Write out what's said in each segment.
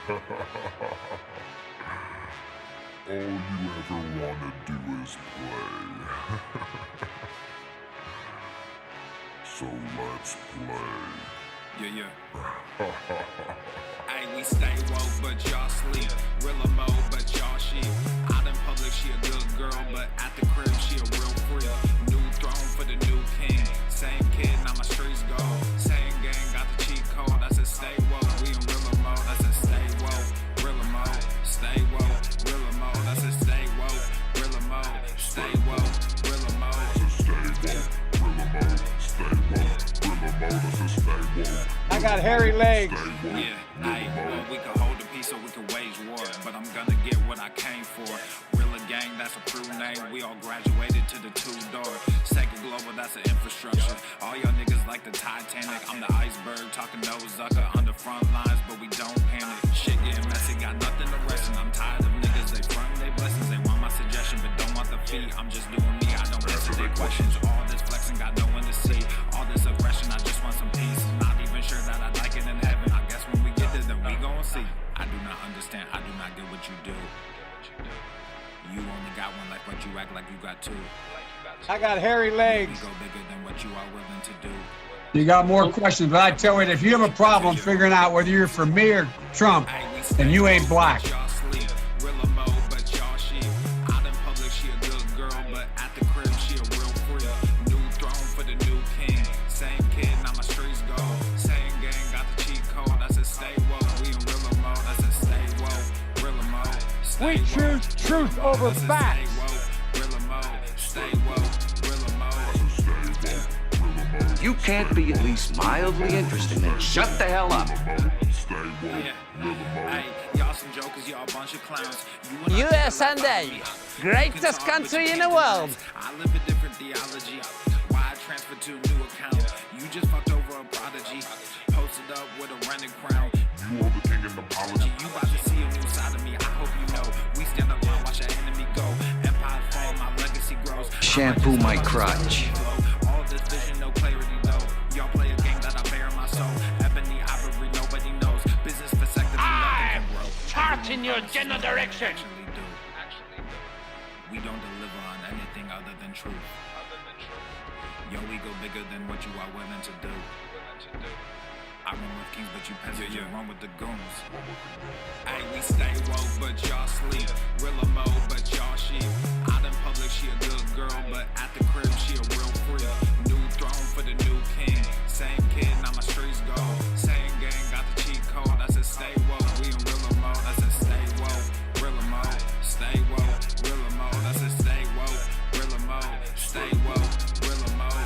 All you ever want to do is play. So let's play. Yeah. Hey, we stay woke, but y'all sleep. Real mode, but y'all sheep. Out in public, she a good girl, but at the crib, she a real freak. New throne for the new king. Same kid, now my streets go. Same gang, got the cheat code. I said stay woke, we in real mode. I said stay woke, real mode. Stay woke, real mode. I said stay woke, real mode. Stay woke, real mode. I got hairy legs. Yeah, well, we can hold the peace so we can wage war, but I'm gonna get what I came for. Real gang, that's a crew name. We all graduated to the two-door. Second global, that's an infrastructure. All y'all niggas like the Titanic. I'm the iceberg, talking no Zucker on the front lines, but we don't panic. Shit getting messy, got nothing to rest, and I'm tired of niggas. They front they blessings, they want my suggestion, but don't want the fee. I'm just doing me, I don't answer their questions. All this flexing, got no one to see. All this aggression, I just want some peace. Not even sure that I like it in heaven. I guess when we get there, then we gon' see. I do not understand, I do not get what you do. You only got one life, but you act like you got two. I got hairy legs. We go bigger than what you are willing to do. You got more questions, but I tell you, if you have a problem figuring out whether you're for me or Trump, then you ain't black. We choose truth over facts. You can't be at least mildly interesting, then shut the hell up. Hey, y'all some jokers, y'all a bunch of clowns. US and A, greatest country in the world. I live a different theology. Why I transferred to a new account? You just fucked over a prodigy. Posted up with a rented crown. You are the king and apology. You about to see a new side of me, I hope you know. We stand up and watch our enemy go. Empire fall, my legacy grows. Shampoo my crotch. All this vision, no clarity though. Y'all play a game that I bear in my soul. Ebony, ivory, nobody knows. Business vasectomy, nothing can grow. Fart in your general direction. Actually do. We don't deliver on anything other than truth. Yo, we go bigger than what you are willing to do. I run with kings, but you peasants, you run with the goons. Hey, we stay woke, but y'all sleep. Real mode, but y'all sheep. Out in public, she a good girl, but at the crib, she a real freak. New throne for the new king. Same kid, now my streets go. Same gang, got the cheat code. I said stay woke, we in real mode. I said stay woke, real mode. Stay woke, real mode. I said stay woke, real mode. Stay woke, real mode.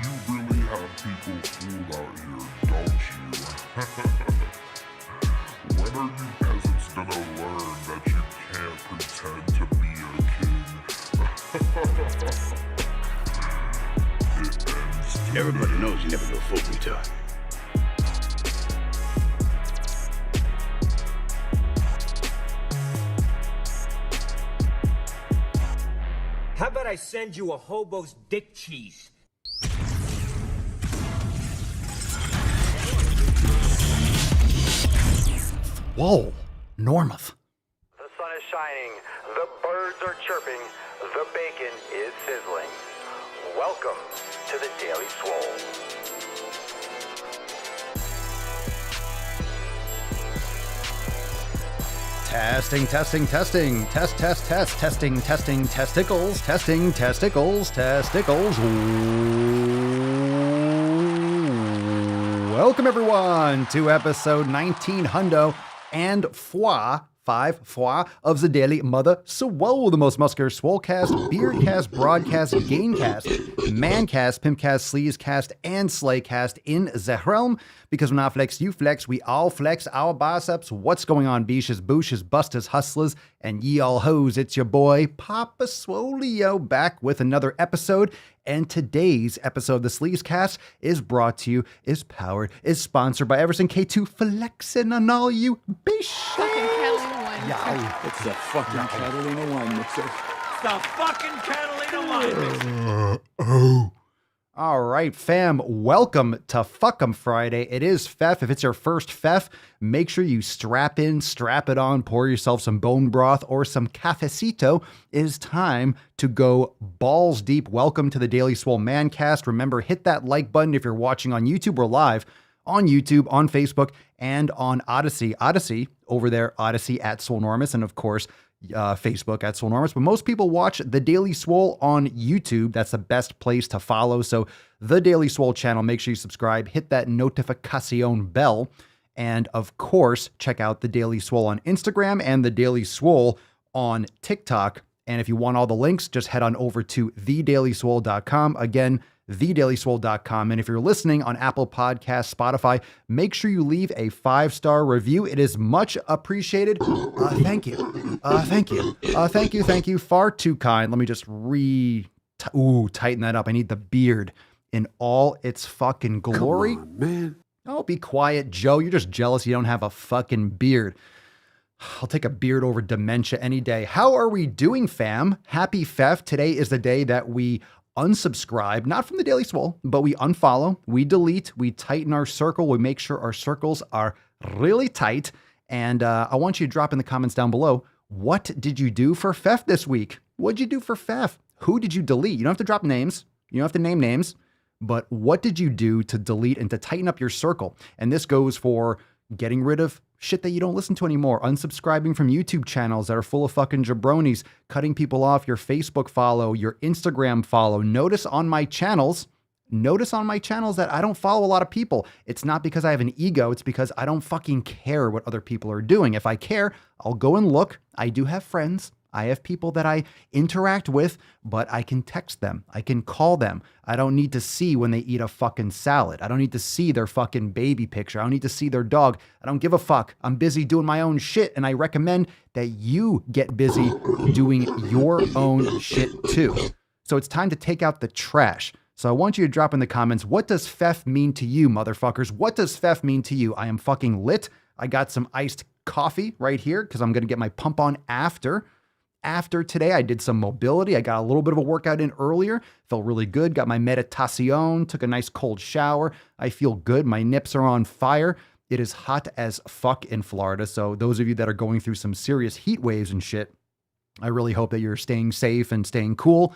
You really have people fooled out here, don't you? When are you peasants gonna learn that you can't pretend to be a king? It ends today. Everybody knows you never go full retard. How about I send you a hobo's dick cheese? Whoa, Normuth. The sun is shining, the birds are chirping, the bacon is sizzling. Welcome to the Daily Swole. Testing, testing, testing. Test, test, test. Testing, testing, testicles. Testing, testicles, testicles. Welcome, everyone, to episode 19 hundo and five of the Daily Mother Swole, the most muscular swolecast, beardcast, broadcast, gaincast, mancast, pimpcast, sleazecast, and slaycast in the realm. Because when I flex, you flex, we all flex our biceps. What's going on, beaches, booshes, busters, hustlers, and ye all hoes? It's your boy, Papa Swolio, back with another episode. And today's episode of the Sleazecast is brought to you, is powered, is sponsored by Everson K2 flexing on all you bitches. Fucking Catalina wine. Yeah. It's a fucking Catalina wine mixer. the fucking Catalina line. All right, fam, welcome to Fuck 'em Friday. It is Fef. If it's your first Fef, make sure you strap in, strap it on, pour yourself some bone broth or some cafecito. It is time to go balls deep. Welcome to the Daily Swole Mancast. Remember, hit that like button if you're watching on YouTube. We're live on YouTube, on Facebook, and on Odyssey. Odyssey, over there, Odyssey at Swolenormous, and of course, Facebook at Swolenormous. But most people watch The Daily Swole on YouTube. That's the best place to follow. So The Daily Swole channel, make sure you subscribe, hit that notification bell, and of course, check out The Daily Swole on Instagram and The Daily Swole on TikTok. And if you want all the links, just head on over to thedailyswole.com. Again, thedailyswole.com. And if you're listening on Apple Podcasts, Spotify, make sure you leave a 5-star review. It is much appreciated. Thank you. Thank you. Far too kind. Let me just tighten that up. I need the beard in all its fucking glory. Come on, man. Oh, be quiet, Joe. You're just jealous you don't have a fucking beard. I'll take a beard over dementia any day. How are we doing, fam? Happy Fef. Today is the day that we unsubscribe, not from the Daily Swole, but we unfollow, we delete, we tighten our circle, we make sure our circles are really tight. And I want you to drop in the comments down below, what did you do for Fef this week? What'd you do for Fef? Who did you delete? You don't have to drop names. You don't have to name names. But what did you do to delete and to tighten up your circle? And this goes for getting rid of shit that you don't listen to anymore, unsubscribing from YouTube channels that are full of fucking jabronis, cutting people off your Facebook follow, your Instagram follow. Notice on my channels that I don't follow a lot of people. It's not because I have an ego. It's because I don't fucking care what other people are doing. If I care, I'll go and look. I do have friends. I have people that I interact with, but I can text them. I can call them. I don't need to see when they eat a fucking salad. I don't need to see their fucking baby picture. I don't need to see their dog. I don't give a fuck. I'm busy doing my own shit, and I recommend that you get busy doing your own shit too. So it's time to take out the trash. So I want you to drop in the comments, what does Fef mean to you, motherfuckers? What does Fef mean to you? I am fucking lit. I got some iced coffee right here because I'm going to get my pump on after. After today, I did some mobility. I got a little bit of a workout in earlier. Felt really good. Got my meditacion. Took a nice cold shower. I feel good. My nips are on fire. It is hot as fuck in Florida. So those of you that are going through some serious heat waves and shit, I really hope that you're staying safe and staying cool.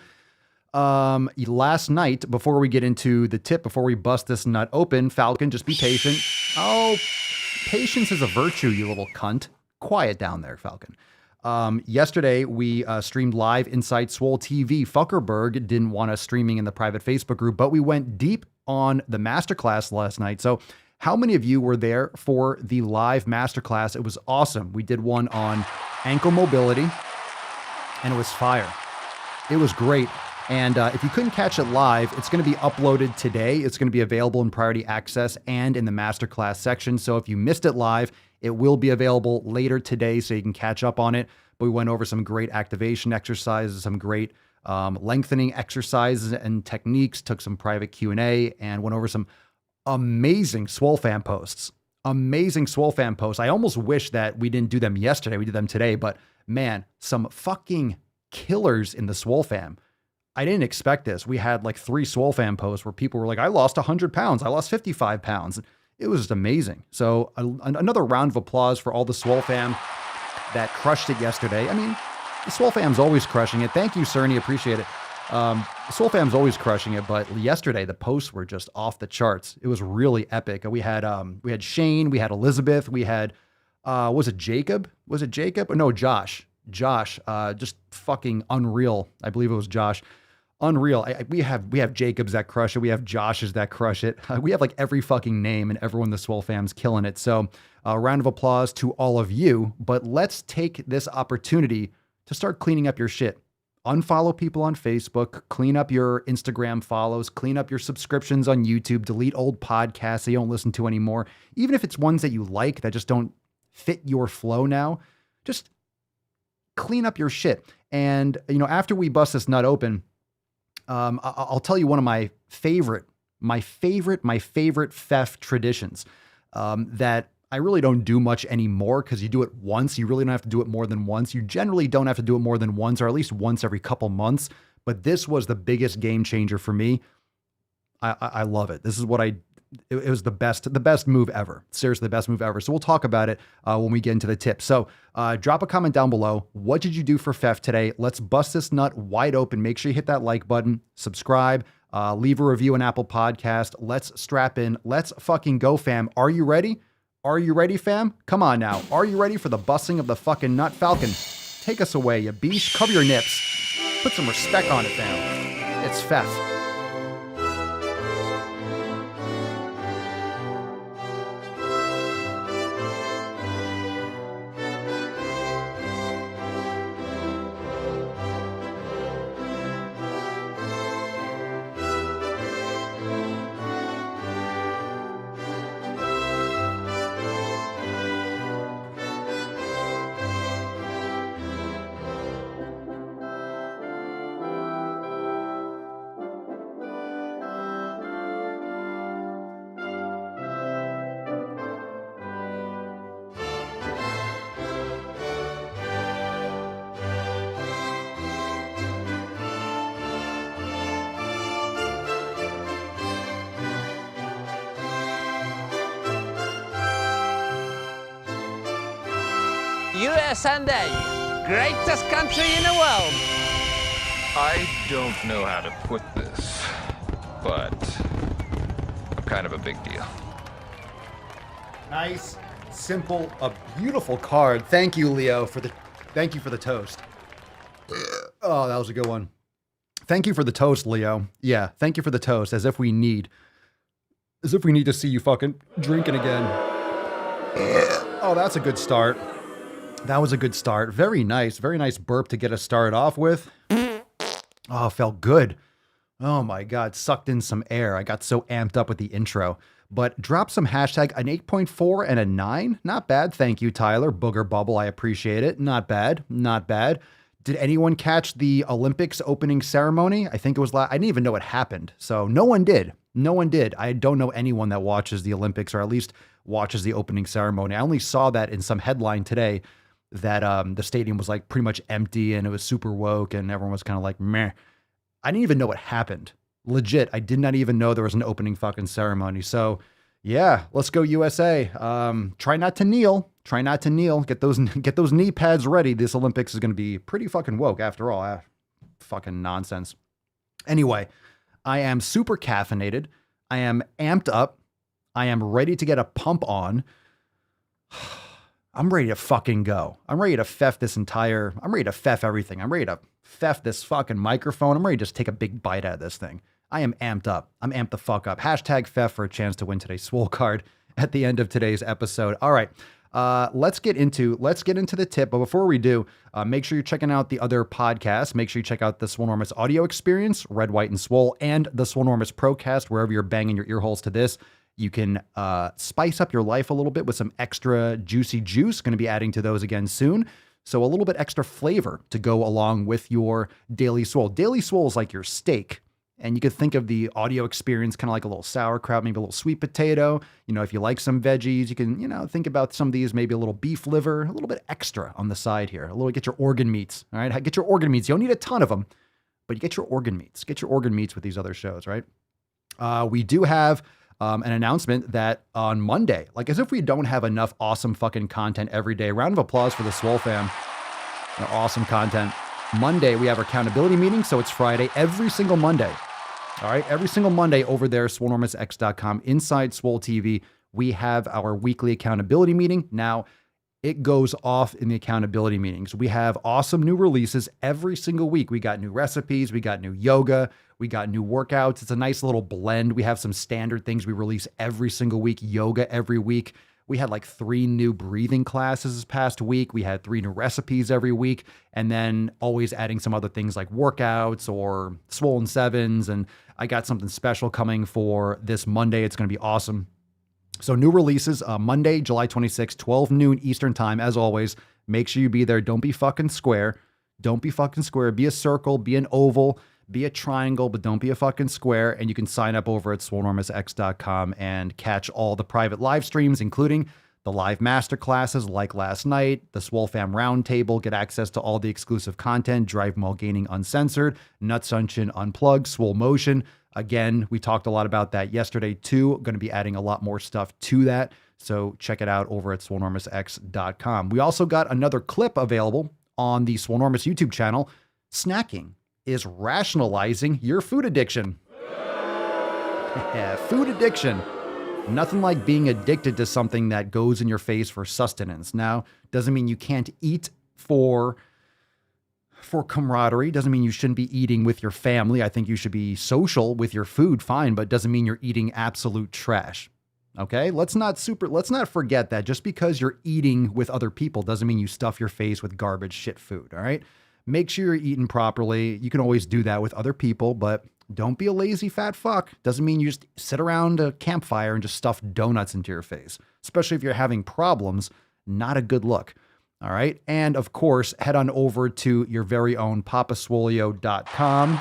Last night, before we get into the tip, before we bust this nut open, Falcon, just be patient. Oh, patience is a virtue, you little cunt. Quiet down there, Falcon. Yesterday, we streamed live inside Swole TV. Fuckerberg didn't want us streaming in the private Facebook group, but we went deep on the masterclass last night. So how many of you were there for the live masterclass? It was awesome. We did one on ankle mobility, and it was fire. It was great. And if you couldn't catch it live, it's going to be uploaded today. It's going to be available in priority access and in the masterclass section. So if you missed it live, it will be available later today so you can catch up on it. But we went over some great activation exercises, some great lengthening exercises and techniques, took some private Q&A, and went over some amazing Swole fan posts. Amazing Swole fan posts. I almost wish that we didn't do them yesterday. We did them today. But man, some fucking killers in the Swole fam. I didn't expect this. We had like 3 Swole fan posts where people were like, I lost 100 pounds. I lost 55 pounds. It was just amazing. So another round of applause for all the Swole fam that crushed it yesterday. I mean, the Swole fam's always crushing it. Thank you, Cerny. Appreciate it. The Swole fam's always crushing it, but yesterday the posts were just off the charts. It was really epic. We had Shane, we had Elizabeth, we had, was it Jacob? Was it Jacob? No, Josh. Josh, just fucking unreal. I believe it was Josh. Unreal. We have Jacobs that crush it. We have Joshes that crush it. We have like every fucking name, and everyone in the Swole fam's killing it. So a round of applause to all of you. But let's take this opportunity to start cleaning up your shit. Unfollow people on Facebook, clean up your Instagram follows, clean up your subscriptions on YouTube, delete old podcasts that you don't listen to anymore. Even if it's ones that you like that just don't fit your flow now, just clean up your shit. And, you know, after we bust this nut open, I'll tell you one of my favorite Fef traditions that I really don't do much anymore because you do it once. You really don't have to do it more than once. You generally don't have to do it more than once, or at least once every couple months. But this was the biggest game changer for me. I love it. This is what it was the best move ever. Seriously, the best move ever. So we'll talk about it when we get into the tips. So drop a comment down below. What did you do for FEF today? Let's bust this nut wide open. Make sure you hit that like button, subscribe, leave a review on Apple Podcast. Let's strap in. Let's fucking go, fam. Are you ready? Are you ready, fam? Come on now. Are you ready for the busting of the fucking nut? Falcon, take us away, you beast. Cover your nips. Put some respect on it, fam. It's FEF. USA, greatest country in the world. I don't know how to put this, but I'm kind of a big deal. Nice, simple, a beautiful card. Thank you, Leo, for the toast. Oh, that was a good one. Thank you for the toast, Leo. Yeah, thank you for the toast. As if we need to see you fucking drinking again. Oh, that's a good start. That was a good start. Very nice burp to get us started off with. Oh, felt good. Oh my God, sucked in some air. I got so amped up with the intro. But drop some hashtag, an 8.4 and a 9. Not bad. Thank you, Tyler. Booger Bubble, I appreciate it. Not bad. Not bad. Did anyone catch the Olympics opening ceremony? I think it was I didn't even know what happened. So no one did. No one did. I don't know anyone that watches the Olympics or at least watches the opening ceremony. I only saw that in some headline today that the stadium was like pretty much empty and it was super woke and everyone was kind of like, meh. I didn't even know what happened. Legit, I did not even know there was an opening fucking ceremony. So yeah, let's go USA. Try not to kneel. Try not to kneel. Get those knee pads ready. This Olympics is going to be pretty fucking woke after all. Fucking nonsense. Anyway, I am super caffeinated. I am amped up. I am ready to get a pump on. I'm ready to fucking go. I'm ready to FEF I'm ready to FEF everything. I'm ready to FEF this fucking microphone. I'm ready to just take a big bite out of this thing. I am amped up. I'm amped the fuck up. Hashtag FEF for a chance to win today's Swole card at the end of today's episode. All right. Let's get into the tip. But before we do, make sure you're checking out the other podcasts. Make sure you check out the Swolenormous audio experience, Red, White, and Swole, and the Swolenormous Procast, wherever you're banging your ear holes to this. You can spice up your life a little bit with some extra juicy juice. Going to be adding to those again soon. So a little bit extra flavor to go along with your Daily Swole. Daily Swole is like your steak. And you could think of the audio experience kind of like a little sauerkraut, maybe a little sweet potato. You know, if you like some veggies, you can, think about some of these, maybe a little beef liver, a little bit extra on the side here. A little, get your organ meats, all right? Get your organ meats. You don't need a ton of them, but you get your organ meats. Get your organ meats with these other shows, right? We do have an announcement that on Monday, like as if we don't have enough awesome fucking content every day. Round of applause for the Swole fam. Awesome content. Monday, we have our accountability meeting, so it's Friday every single Monday. All right, every single Monday over there, swolenormousx.com, inside Swole TV, we have our weekly accountability meeting. Now, it goes off in the accountability meetings. We have awesome new releases every single week. We got new recipes, we got new yoga, we got new workouts. It's a nice little blend. We have some standard things we release every single week, yoga every week. We had like 3 new breathing classes this past week. We had 3 new recipes every week. And then always adding some other things like workouts or swollen sevens. And I got something special coming for this Monday. It's going to be awesome. So new releases, Monday, July 26th, 12 noon Eastern time. As always, make sure you be there. Don't be fucking square. Don't be fucking square. Be a circle, be an oval, be a triangle, but don't be a fucking square. And you can sign up over at swolenormousx.com and catch all the private live streams, including the live masterclasses like last night, the Swole Fam Roundtable, get access to all the exclusive content, Drive While Gaining Uncensored, Nutsunction Unplugged, Swole Motion. Again, we talked a lot about that yesterday too. Going to be adding a lot more stuff to that. So check it out over at swolenormousx.com. We also got another clip available on the Swolenormous YouTube channel. Snacking is rationalizing your food addiction. Food addiction. Nothing like being addicted to something that goes in your face for sustenance. Now, doesn't mean you can't eat for camaraderie. Doesn't mean you shouldn't be eating with your family. I think you should be social with your food, fine, but doesn't mean you're eating absolute trash. Okay? Let's not forget that just because you're eating with other people doesn't mean you stuff your face with garbage shit food, all right? Make sure you're eating properly. You can always do that with other people, but don't be a lazy fat fuck. Doesn't mean you just sit around a campfire and just stuff donuts into your face, especially if you're having problems. Not a good look. All right. And of course, head on over to your very own papaswolio.com.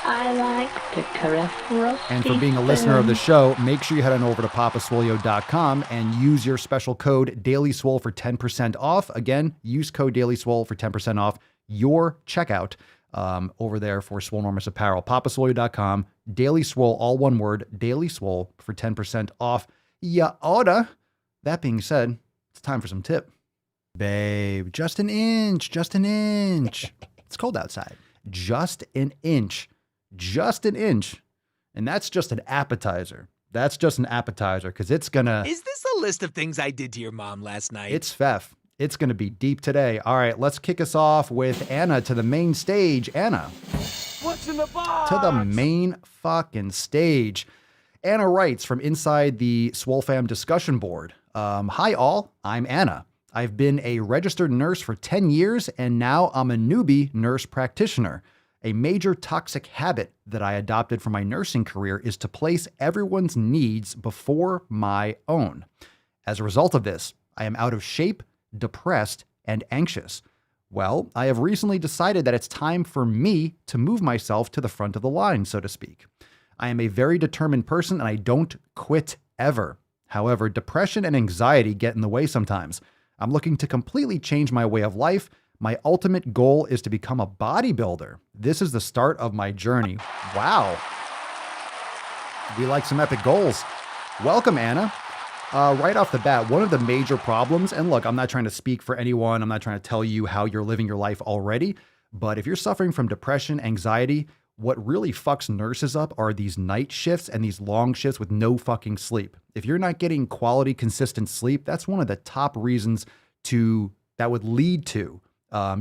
I like to caress rusty And for being a listener of the show, make sure you head on over to papaswolio.com and use your special code DailySwole for 10% off. Again, use code DailySwole for 10% off your checkout over there for Swolenormous apparel. papaswolio.com, Daily Swole, all one word, Daily Swole for 10% off your order. That being said, it's time for some tip. Babe, just an inch. It's cold outside. Just an inch. And that's just an appetizer. Because it's gonna... Is this a list of things I did to your mom last night? It's Fef. It's gonna be deep today. All right, let's kick us off with Anna to the main stage. Anna. What's in the box? To the main fucking stage. Anna writes from inside the Swole Fam discussion board. Hi all, I'm Anna. I've been a registered nurse for 10 years, and now I'm a newbie nurse practitioner. A major toxic habit that I adopted for my nursing career is to place everyone's needs before my own. As a result of this, I am out of shape, depressed, and anxious. Well, I have recently decided that it's time for me to move myself to the front of the line, so to speak. I am a very determined person, and I don't quit ever. However, depression and anxiety get in the way sometimes. I'm looking to completely change my way of life. My ultimate goal is to become a bodybuilder. This is the start of my journey. Wow. We like some epic goals. Welcome, Anna. Right off the bat, one of the major problems, and look, I'm not trying to speak for anyone. I'm not trying to tell you how you're living your life already. But if you're suffering from depression, anxiety, what really fucks nurses up are these night shifts and these long shifts with no fucking sleep. If you're not getting quality, consistent sleep, that's one of the top reasons that would lead to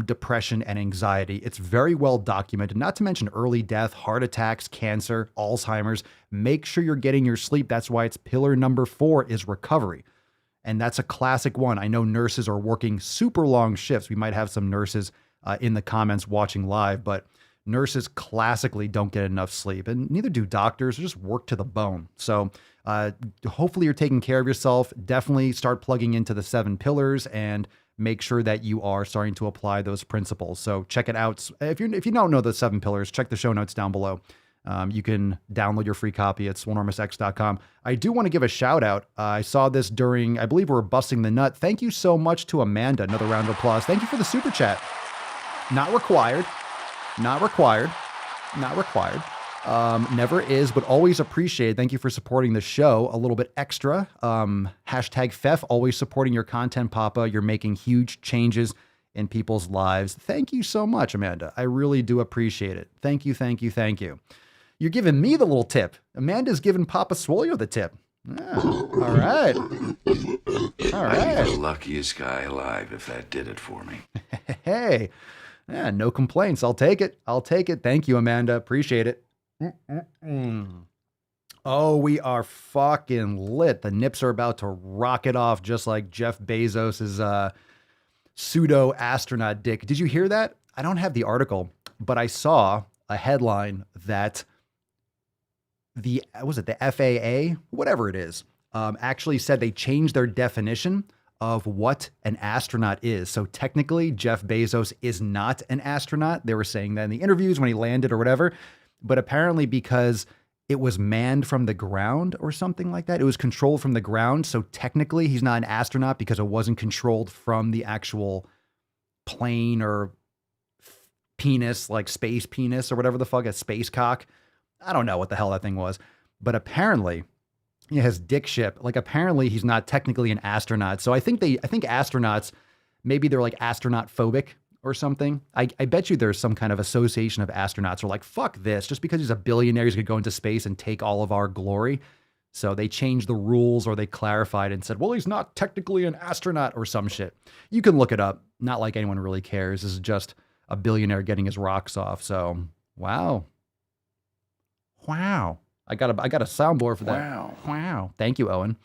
depression and anxiety. It's very well documented, not to mention early death, heart attacks, cancer, Alzheimer's. Make sure you're getting your sleep. That's why it's pillar number 4 is recovery. And that's a classic one. I know nurses are working super long shifts. We might have some nurses in the comments watching live, but nurses classically don't get enough sleep, and neither do doctors. They just work to the bone. So hopefully you're taking care of yourself. Definitely start plugging into the 7 pillars and make sure that you are starting to apply those principles. So check it out. If you don't know the 7 pillars, check the show notes down below. You can download your free copy at swolenormousx.com. I do want to give a shout out. I saw this during, I believe we were busting the nut. Thank you so much to Amanda. Another round of applause. Thank you for the super chat. Not required. Never is, but always appreciated. Thank you for supporting the show a little bit extra. Hashtag Fef, always supporting your content, Papa. You're making huge changes in people's lives. Thank you so much, Amanda. I really do appreciate it. Thank you. You're giving me the little tip. Amanda's giving Papa Swolio the tip. Yeah. All right. I'd be the luckiest guy alive if that did it for me. Hey. Yeah, no complaints. I'll take it. Thank you, Amanda. Appreciate it. Oh, we are fucking lit. The nips are about to rocket off just like Jeff Bezos's pseudo astronaut dick. Did you hear that? I don't have the article, but I saw a headline that the FAA, whatever it is, actually said they changed their definition of what an astronaut is. So technically, Jeff Bezos is not an astronaut. They were saying that in the interviews when he landed or whatever. But apparently because it was manned from the ground or something like that. It was controlled from the ground. So technically he's not an astronaut because it wasn't controlled from the actual plane or penis, like space penis or whatever the fuck, a space cock. I don't know what the hell that thing was. But apparently he has dick ship. Like apparently he's not technically an astronaut. So I think astronauts, maybe they're like astronaut phobic or something. I bet you there's some kind of association of astronauts who are like, fuck this, just because he's a billionaire, he's gonna go into space and take all of our glory. So they changed the rules or they clarified and said, well, he's not technically an astronaut or some shit. You can look it up. Not like anyone really cares. This is just a billionaire getting his rocks off. So, wow. I got a soundboard for that. Wow. Thank you, Owen.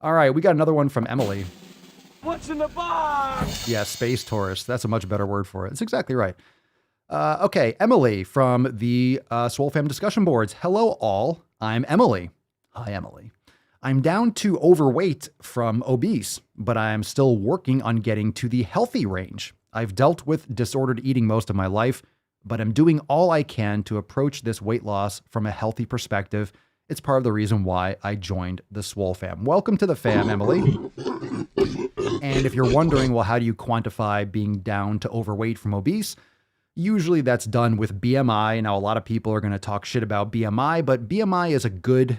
All right, we got another one from Emily. What's in the box? Yeah, space tourist. That's a much better word for it. It's exactly right. Okay, Emily from the Swole Fam discussion boards. Hello, all. I'm Emily. Hi, Emily. I'm down to overweight from obese, but I'm still working on getting to the healthy range. I've dealt with disordered eating most of my life, but I'm doing all I can to approach this weight loss from a healthy perspective. It's part of the reason why I joined the Swole Fam. Welcome to the fam, Emily. And if you're wondering, well, how do you quantify being down to overweight from obese? Usually that's done with BMI. Now, a lot of people are going to talk shit about BMI, but BMI is a good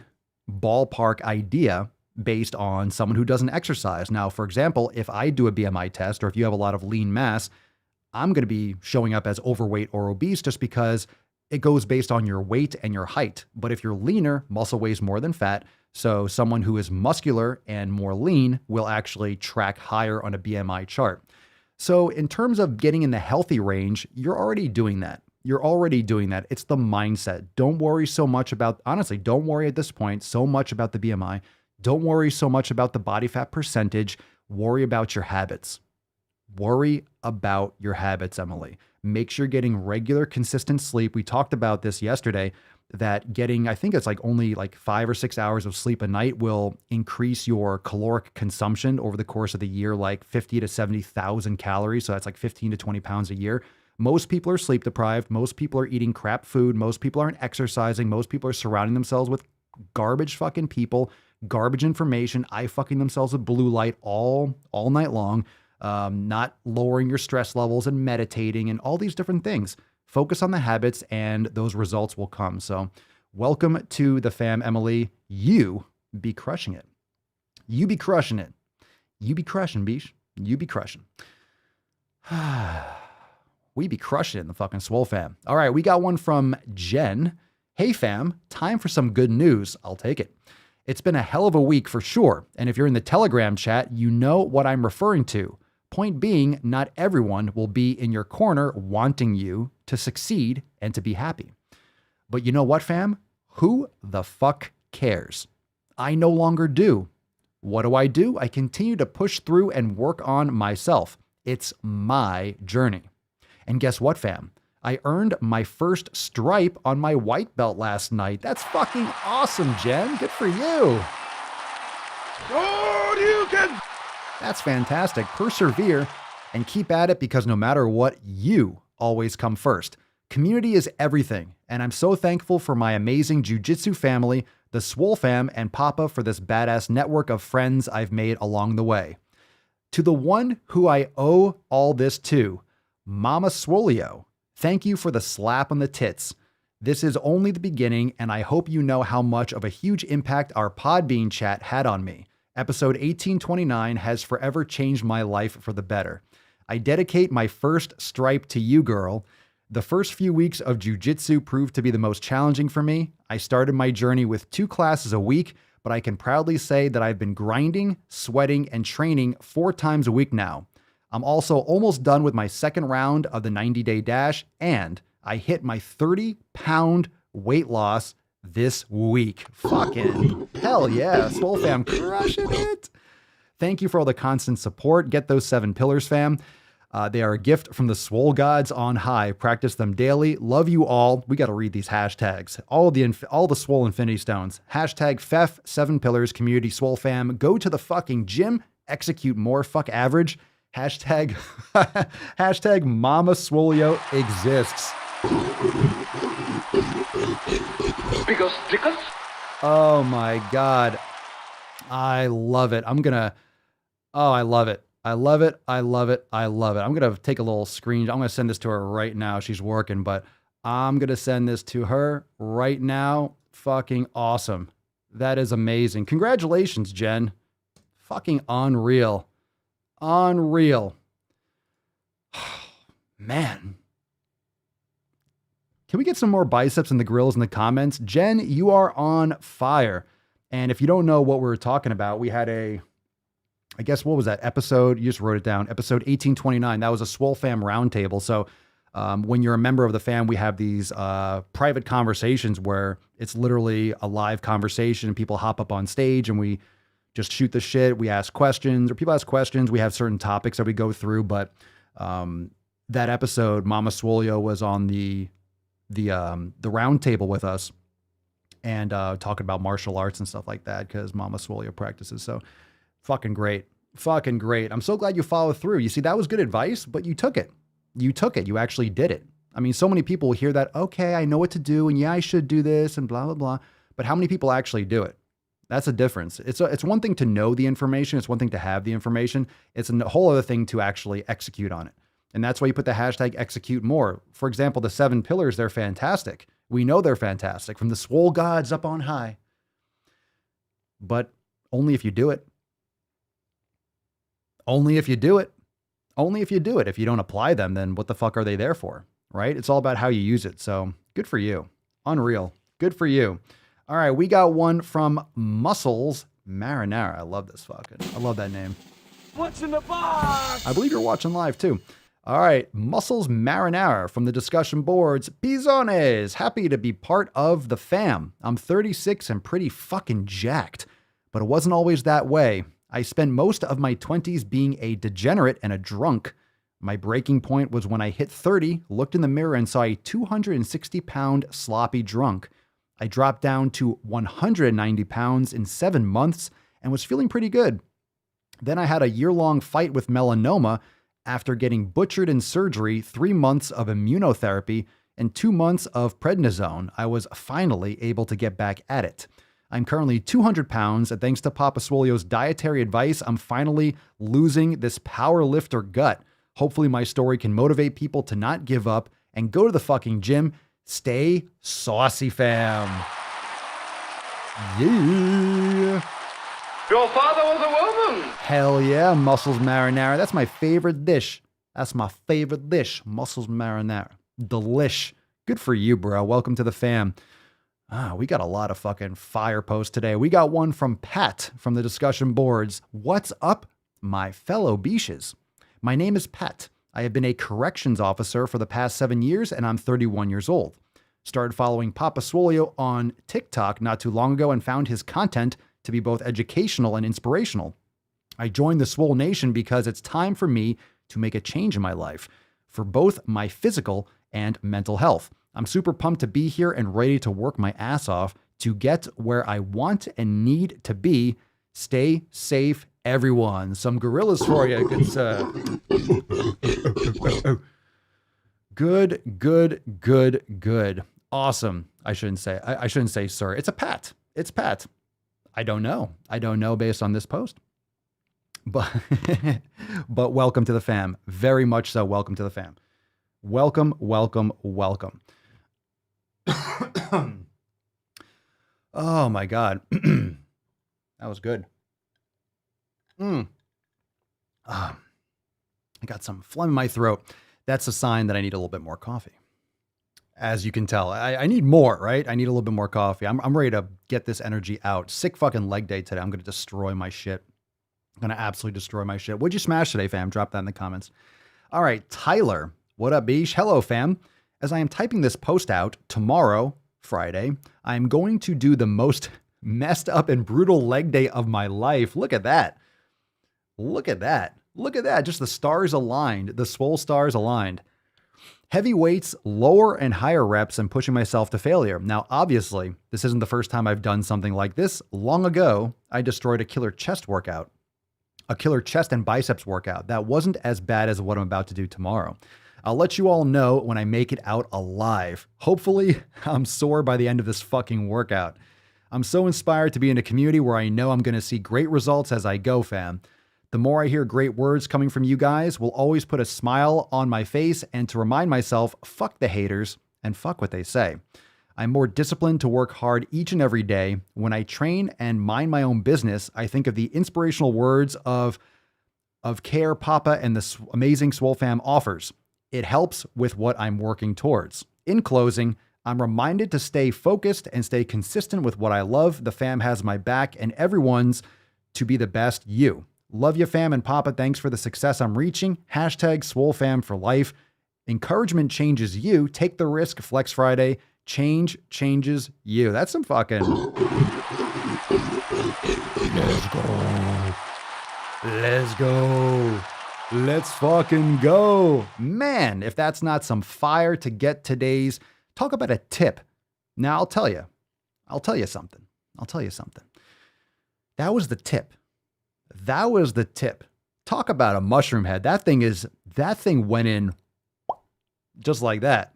ballpark idea based on someone who doesn't exercise. Now, for example, if I do a BMI test or if you have a lot of lean mass, I'm going to be showing up as overweight or obese just because it goes based on your weight and your height. But if you're leaner, muscle weighs more than fat. So someone who is muscular and more lean will actually track higher on a BMI chart. So in terms of getting in the healthy range, you're already doing that. It's the mindset. Don't worry so much about, honestly, don't worry at this point so much about the BMI. Don't worry so much about the body fat percentage. Worry about your habits. Worry about your habits, Emily. Make sure you're getting regular, consistent sleep. We talked about this yesterday, that getting, I think it's like only like 5 or 6 hours of sleep a night will increase your caloric consumption over the course of the year, like 50 to 70,000 calories. So that's like 15 to 20 pounds a year. Most people are sleep deprived. Most people are eating crap food. Most people aren't exercising. Most people are surrounding themselves with garbage fucking people, garbage information, eye fucking themselves with blue light all night long. Not lowering your stress levels and meditating and all these different things. Focus on the habits and those results will come. So welcome to the fam, Emily. You be crushing it. You be crushing it. You be crushing, Beesh. You be crushing. We be crushing it in the fucking Swole Fam. All right, we got one from Jen. Hey fam, time for some good news. I'll take it. It's been a hell of a week for sure. And if you're in the Telegram chat, you know what I'm referring to. Point being, not everyone will be in your corner wanting you to succeed and to be happy. But you know what, fam? Who the fuck cares? I no longer do. What do? I continue to push through and work on myself. It's my journey. And guess what, fam? I earned my first stripe on my white belt last night. That's fucking awesome, Jen. Good for you. Oh, you can. That's fantastic. Persevere and keep at it because no matter what, you always come first. Community is everything, and I'm so thankful for my amazing jiu-jitsu family, the Swole Fam, and Papa for this badass network of friends I've made along the way. To the one who I owe all this to, Mama Swolio, thank you for the slap on the tits. This is only the beginning, and I hope you know how much of a huge impact our Podbean chat had on me. Episode 1829 has forever changed my life for the better. I dedicate my first stripe to you, girl. The first few weeks of jiu-jitsu proved to be the most challenging for me. I started my journey with 2 classes a week, but I can proudly say that I've been grinding, sweating, and training 4 times a week now. I'm also almost done with my second round of the 90-day dash, and I hit my 30-pound weight loss this week. Fucking hell yeah. Swole Fam crushing it. Thank you for all the constant support. Get those 7 pillars, fam. They are a gift from the Swole gods on high. Practice them daily. Love you all. We got to read these hashtags. All the Swole Infinity Stones. Hashtag FEF, 7 pillars, community Swole Fam. Go to the fucking gym. Execute more. Fuck average. Hashtag, hashtag Mama Swolio exists. Because stickers? Oh my God. I love it. I love it. I love it. I love it. I love it. I'm going to take a little screen. I'm going to send this to her right now. She's working, but I'm going to send this to her right now. Fucking awesome. That is amazing. Congratulations, Jen. Fucking unreal. Unreal. Man. Can we get some more biceps in the grills in the comments? Jen, you are on fire. And if you don't know what we're talking about, we had I guess, what was that episode? You just wrote it down. Episode 1829. That was a Swole fam roundtable. So when you're a member of the fam, we have these private conversations where it's literally a live conversation. People hop up on stage and we just shoot the shit. We ask questions, or people ask questions. We have certain topics that we go through. But that episode, Mama Swolio was on the roundtable with us and talking about martial arts and stuff like that because Mama Swolio practices. So fucking great. Fucking great. I'm so glad you followed through. You see, that was good advice, but you took it. You took it. You actually did it. I mean, so many people hear that, okay, I know what to do, and yeah, I should do this, and blah, blah, blah. But how many people actually do it? That's a difference. It's one thing to know the information. It's one thing to have the information. It's a whole other thing to actually execute on it. And that's why you put the hashtag execute more. For example, the 7 pillars, they're fantastic. We know they're fantastic from the swole gods up on high. But only if you do it. Only if you do it. Only if you do it. If you don't apply them, then what the fuck are they there for? Right? It's all about how you use it. So good for you. Unreal. Good for you. All right. We got one from Muscles Marinara. I love this I love that name. What's in the box? I believe you're watching live too. All right. Muscles Marinara from the discussion boards. Pizones. Happy to be part of the fam. I'm 36 and pretty fucking jacked, but it wasn't always that way. I spent most of my 20s being a degenerate and a drunk. My breaking point was when I hit 30, looked in the mirror and saw a 260-pound sloppy drunk. I dropped down to 190 pounds in 7 months and was feeling pretty good. Then I had a year-long fight with melanoma after getting butchered in surgery, 3 months of immunotherapy, and 2 months of prednisone. I was finally able to get back at it. I'm currently 200 pounds, and thanks to Papa Swolio's dietary advice, I'm finally losing this power lifter gut. Hopefully my story can motivate people to not give up and go to the fucking gym. Stay saucy, fam. Yeah. Your father was a woman. Hell yeah, mussels marinara. That's my favorite dish. That's my favorite dish, mussels marinara. Delish. Good for you, bro. Welcome to the fam. We got a lot of fucking fire posts today. We got one from Pat from the discussion boards. What's up, my fellow beaches? My name is Pat. I have been a corrections officer for the past 7 years, and I'm 31 years old. Started following Papa Swolio on TikTok not too long ago and found his content to be both educational and inspirational. I joined the Swole Nation because it's time for me to make a change in my life for both my physical and mental health. I'm super pumped to be here and ready to work my ass off to get where I want and need to be. Stay safe, everyone. Some gorillas for you. Good. Awesome. I shouldn't say, sir. It's a Pat. It's Pat. I don't know based on this post. But welcome to the fam. Very much so. Welcome to the fam. Welcome. Oh my God. That was good. I got some phlegm in my throat. That's a sign that I need a little bit more coffee. As you can tell, I need more, right? I need a little bit more coffee. I'm ready to get this energy out. Sick fucking leg day today. I'm going to destroy my shit. I'm going to absolutely destroy my shit. What'd you smash today, fam? Drop that in the comments. All right, Tyler. What up, Beesh? Hello, fam. As I am typing this post out tomorrow, Friday, I am going to do the most messed up and brutal leg day of my life. Look at that. Look at that. Look at that. Just the stars aligned. The swole stars aligned. Heavy weights, lower and higher reps, and pushing myself to failure. Now, obviously, this isn't the first time I've done something like this. Long ago, I destroyed a killer chest workout. A killer chest and biceps workout. That wasn't as bad as what I'm about to do tomorrow. I'll let you all know when I make it out alive. Hopefully, I'm sore by the end of this fucking workout. I'm so inspired to be in a community where I know I'm going to see great results as I go, fam. The more I hear great words coming from you guys will always put a smile on my face and to remind myself, fuck the haters and fuck what they say. I'm more disciplined to work hard each and every day. When I train and mind my own business, I think of the inspirational words of care Papa and the amazing Swole fam offers. It helps with what I'm working towards. In closing, I'm reminded to stay focused and stay consistent with what I love. The fam has my back and everyone's to be the best you. Love you, fam, and Papa, thanks for the success I'm reaching. Hashtag Swole fam for life. Encouragement changes you. Take the risk. Flex Friday. Change changes you. That's some fucking... Let's go. Let's go. Let's fucking go. Man, if that's not some fire to get today's... Talk about a tip. Now, I'll tell you something. That was the tip. Talk about a mushroom head. That thing went in just like that.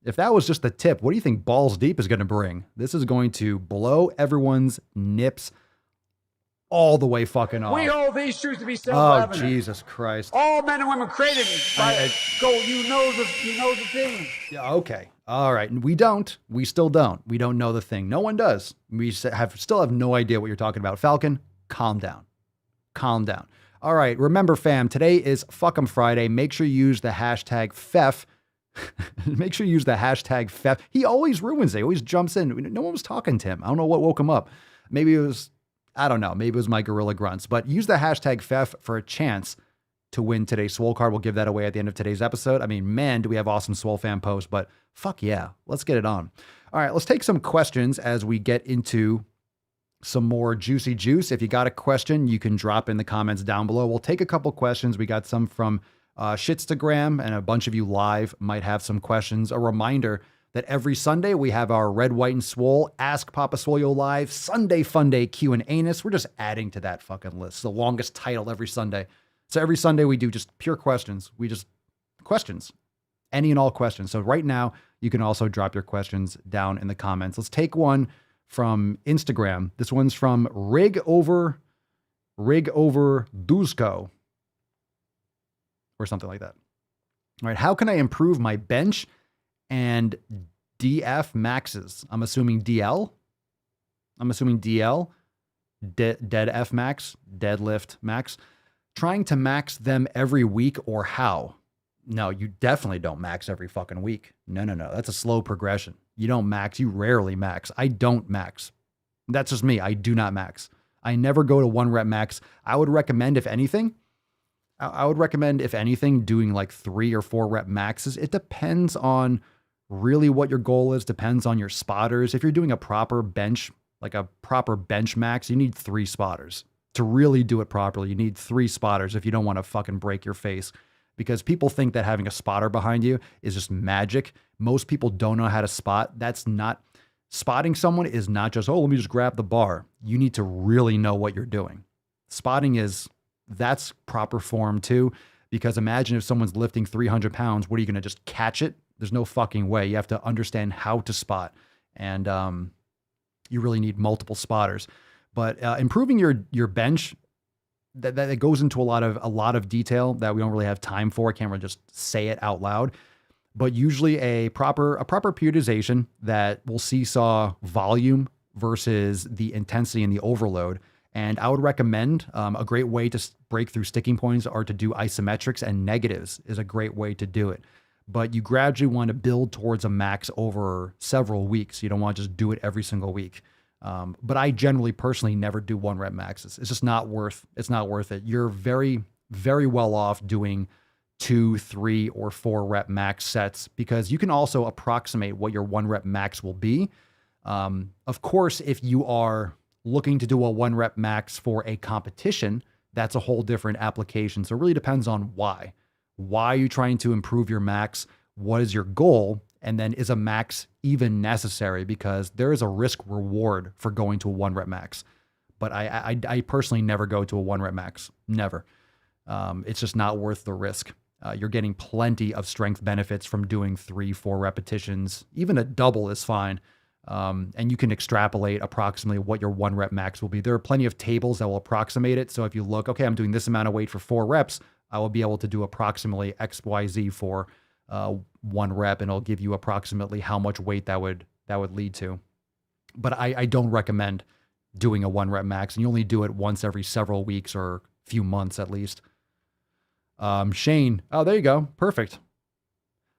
If that was just the tip, what do you think Balls Deep is going to bring? This is going to blow everyone's nips all the way fucking off. We hold these truths to be self-evident. Oh, Jesus Christ. All men and women created by go. You know the thing. Yeah, okay. All right. We don't. We still don't. We don't know the thing. No one does. We still have no idea what you're talking about. Falcon, calm down. All right. Remember, fam, today is Fuck 'em Friday. Make sure you use the hashtag FEF. FEF. He always ruins it. He always jumps in. No one was talking to him. I don't know what woke him up. Maybe it was my gorilla grunts. But use the hashtag FEF for a chance to win today's Swole card. We'll give that away at the end of today's episode. I mean, man, do we have awesome Swole fan posts, but fuck yeah. Let's get it on. All right, let's take some questions as we get into some more juicy juice. If you got a question, you can drop in the comments down below. We'll take a couple questions. We got some from Shitstagram, and a bunch of you live might have some questions. A reminder that every Sunday we have our Red, White, and Swole Ask Papa Swolio Live Sunday Fun Day Q&A-ness. We're just adding to that fucking list. The longest title every Sunday. So every Sunday we do just pure questions. Questions. Any and all questions. So right now you can also drop your questions down in the comments. Let's take one from Instagram. This one's from Rig Over Duzco or something like that. All right. How can I improve my bench and DF maxes? I'm assuming DL. Dead F max, deadlift max. Trying to max them every week or how? No, you definitely don't max every fucking week. No. That's a slow progression. You don't max. You rarely max. I don't max. That's just me. I do not max. I never go to 1 rep max. I would recommend, if anything, doing like 3 or 4 rep maxes. It depends on really what your goal is. Depends on your spotters. If you're doing a proper bench, like a proper bench max, you need 3 spotters. To really do it properly, you need 3 spotters if you don't want to fucking break your face. Because people think that having a spotter behind you is just magic. Most people don't know how to spot. Spotting someone is not just, oh, let me just grab the bar. You need to really know what you're doing. Spotting that's proper form too. Because imagine if someone's lifting 300 pounds, what are you going to just catch it? There's no fucking way. You have to understand how to spot. And you really need multiple spotters. But improving your bench, that goes into a lot of detail that we don't really have time for. I can't really just say it out loud. But usually a proper periodization that will seesaw volume versus the intensity and the overload. And I would recommend a great way to break through sticking points are to do isometrics, and negatives is a great way to do it. But you gradually want to build towards a max over several weeks. You don't want to just do it every single week. But I generally personally never do 1 rep maxes. It's just not worth it. You're very, very well off doing 2, 3, or 4 rep max sets, because you can also approximate what your 1 rep max will be. Of course, if you are looking to do a 1 rep max for a competition, that's a whole different application. So it really depends on why. Why are you trying to improve your max? What is your goal? And then is a max even necessary? Because there is a risk reward for going to a 1 rep max. But I personally never go to a 1 rep max. Never. It's just not worth the risk. You're getting plenty of strength benefits from doing 3-4 repetitions. Even a double is fine. And you can extrapolate approximately what your 1 rep max will be. There are plenty of tables that will approximate it. So if you look, okay, I'm doing this amount of weight for 4 reps, I will be able to do approximately XYZ for 1 rep, and it'll give you approximately how much weight that would lead to. But I don't recommend doing a 1 rep max, and you only do it once every several weeks or few months at least. Shane, oh, there you go. Perfect.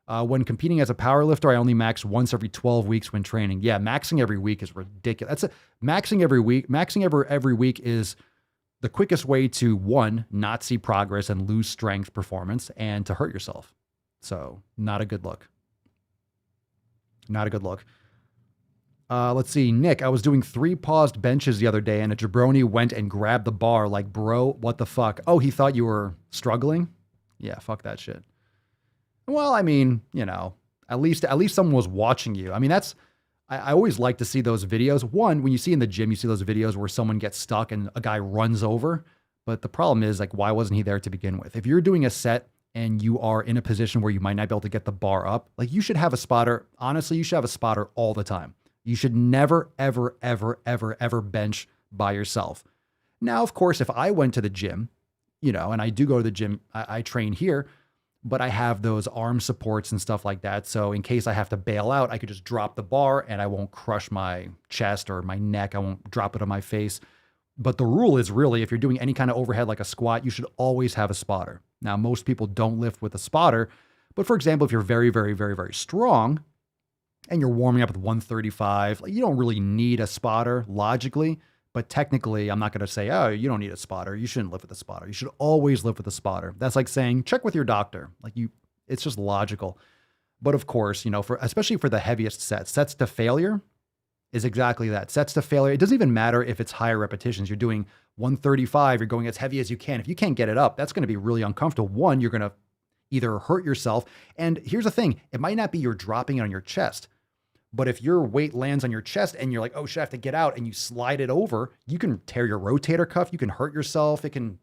When competing as a powerlifter, I only max once every 12 weeks when training. Yeah, maxing every week is ridiculous. Maxing every week is the quickest way to, 1, not see progress and lose strength performance, and to hurt yourself. So not a good look. Not a good look. Let's see. Nick, I was doing 3 paused benches the other day, and a jabroni went and grabbed the bar like, bro, what the fuck? Oh, he thought you were struggling? Yeah, fuck that shit. Well, I mean, you know, at least someone was watching you. I mean, I always like to see those videos. One, when you see in the gym, you see those videos where someone gets stuck and a guy runs over. But the problem is, like, why wasn't he there to begin with? If you're doing a set and you are in a position where you might not be able to get the bar up, like, you should have a spotter. Honestly, you should have a spotter all the time. You should never, ever, ever, ever, ever bench by yourself. Now, of course, if I went to the gym, you know, and I do go to the gym, I train here, but I have those arm supports and stuff like that. So in case I have to bail out, I could just drop the bar and I won't crush my chest or my neck. I won't drop it on my face. But the rule is really, if you're doing any kind of overhead like a squat, you should always have a spotter. Now, most people don't lift with a spotter, but for example, if you're very, very, very, very strong and you're warming up with 135, like, you don't really need a spotter logically. But technically, I'm not going to say, oh, you don't need a spotter. You shouldn't lift with a spotter. You should always lift with a spotter. That's like saying, check with your doctor. Like, it's just logical. But of course, you know, especially for the heaviest sets to failure is exactly that. Sets to failure. It doesn't even matter if it's higher repetitions. You're doing 135, you're going as heavy as you can. If you can't get it up, that's going to be really uncomfortable. One, you're going to either hurt yourself. And here's the thing. It might not be you're dropping it on your chest. But if your weight lands on your chest and you're like, oh shit, I have to get out, and you slide it over, you can tear your rotator cuff. You can hurt yourself. You can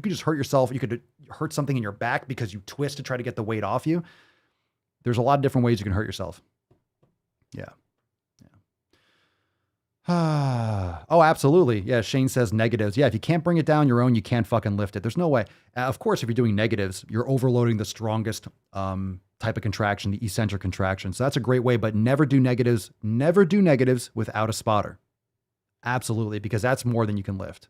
just hurt yourself. You could hurt something in your back because you twist to try to get the weight off you. There's a lot of different ways you can hurt yourself. Yeah. Oh, absolutely. Yeah. Shane says negatives. Yeah. If you can't bring it down your own, you can't fucking lift it. There's no way. Of course, if you're doing negatives, you're overloading the strongest, type of contraction, the eccentric contraction. So that's a great way, but never do negatives. Never do negatives without a spotter. Absolutely. Because that's more than you can lift.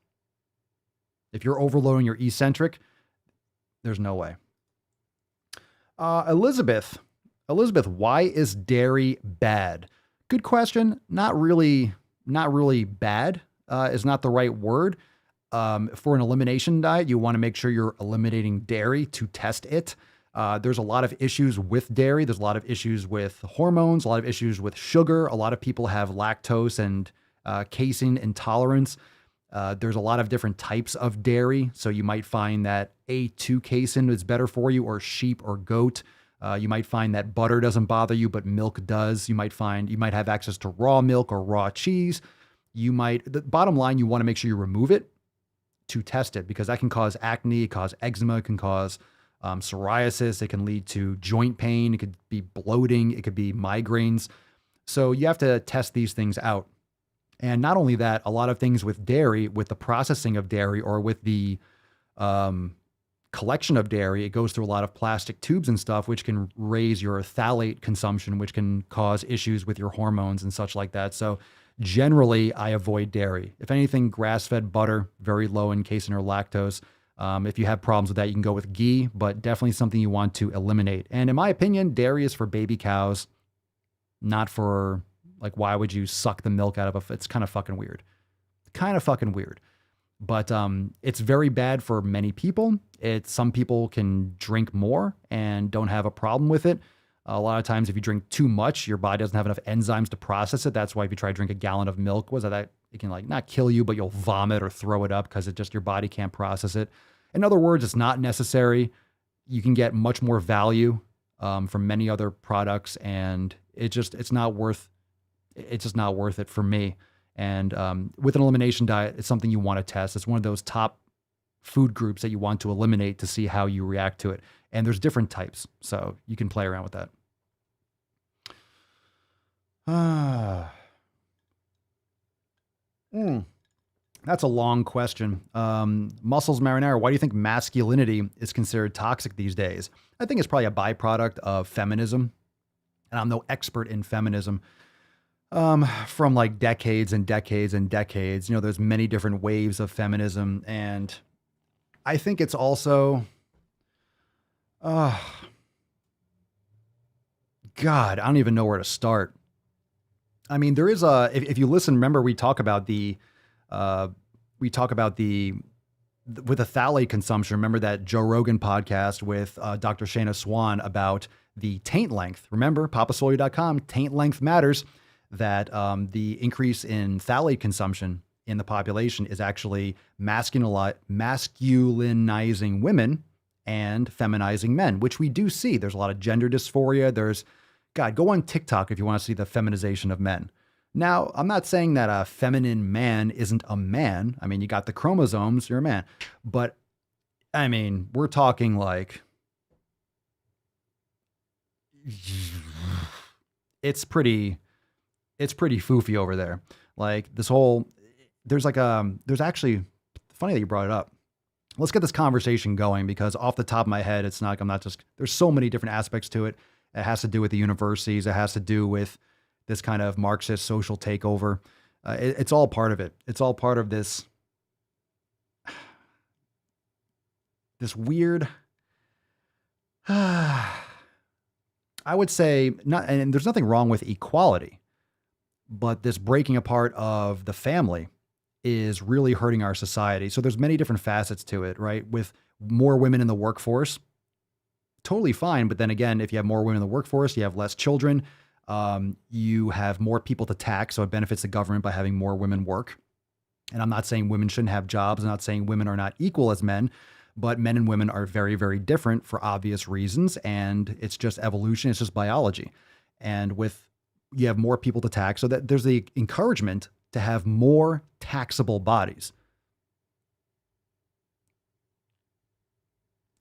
If you're overloading your eccentric, there's no way. Elizabeth, why is dairy bad? Good question. Not really bad is not the right word. For an elimination diet, you want to make sure you're eliminating dairy to test it. There's a lot of issues with dairy. There's a lot of issues with hormones, a lot of issues with sugar. A lot of people have lactose and casein intolerance. There's a lot of different types of dairy. So you might find that A2 casein is better for you, or sheep or goat. You might find that butter doesn't bother you, but milk does. You might have access to raw milk or raw cheese. The bottom line, you want to make sure you remove it to test it, because that can cause acne, cause eczema, it can cause psoriasis. It can lead to joint pain. It could be bloating. It could be migraines. So you have to test these things out. And not only that, a lot of things with dairy, with the processing of dairy, or with the collection of dairy, it goes through a lot of plastic tubes and stuff, which can raise your phthalate consumption, which can cause issues with your hormones and such like that. So generally, I avoid dairy. If anything, grass-fed butter, very low in casein or lactose. If you have problems with that, you can go with ghee, but definitely something you want to eliminate. And in my opinion, dairy is for baby cows, not for, like, why would you suck the milk out of it's kind of fucking weird. But it's very bad for many people. Some people can drink more and don't have a problem with it. A lot of times if you drink too much, your body doesn't have enough enzymes to process it. That's why if you try to drink a gallon of milk, it can, like, not kill you, but you'll vomit or throw it up because your body can't process it. In other words, it's not necessary. You can get much more value from many other products, and it's just not worth it for me. And with an elimination diet, it's something you want to test. It's one of those top food groups that you want to eliminate to see how you react to it. And there's different types, so you can play around with that. That's a long question. Muscles Marinara, why do you think masculinity is considered toxic these days? I think it's probably a byproduct of feminism. And I'm no expert in feminism. From like decades and decades and decades, you know, there's many different waves of feminism. And I think it's also, God, I don't even know where to start. I mean, there is if you listen, remember we talk about with the phthalate consumption. Remember that Joe Rogan podcast with Dr. Shayna Swan about the taint length. Remember, papaswolio.com, taint length matters, that the increase in phthalate consumption in the population is actually masculinizing women and feminizing men, which we do see. There's a lot of gender dysphoria. God, go on TikTok if you want to see the feminization of men. Now, I'm not saying that a feminine man isn't a man. I mean, you got the chromosomes, you're a man. But, I mean, we're talking like, it's pretty foofy over there. Like this whole, there's actually, funny that you brought it up. Let's get this conversation going, because off the top of my head, it's not, there's so many different aspects to it. It has to do with the universities. It has to do with this kind of Marxist social takeover. It's all part of it. It's all part of this weird, I would say not, and there's nothing wrong with equality, but this breaking apart of the family is really hurting our society. So there's many different facets to it, right? With more women in the workforce, totally fine. But then again, if you have more women in the workforce, you have less children, you have more people to tax. So it benefits the government by having more women work. And I'm not saying women shouldn't have jobs. I'm not saying women are not equal as men, but men and women are very, very different for obvious reasons. And it's just evolution. It's just biology. And you have more people to tax, so that there's the encouragement to have more taxable bodies.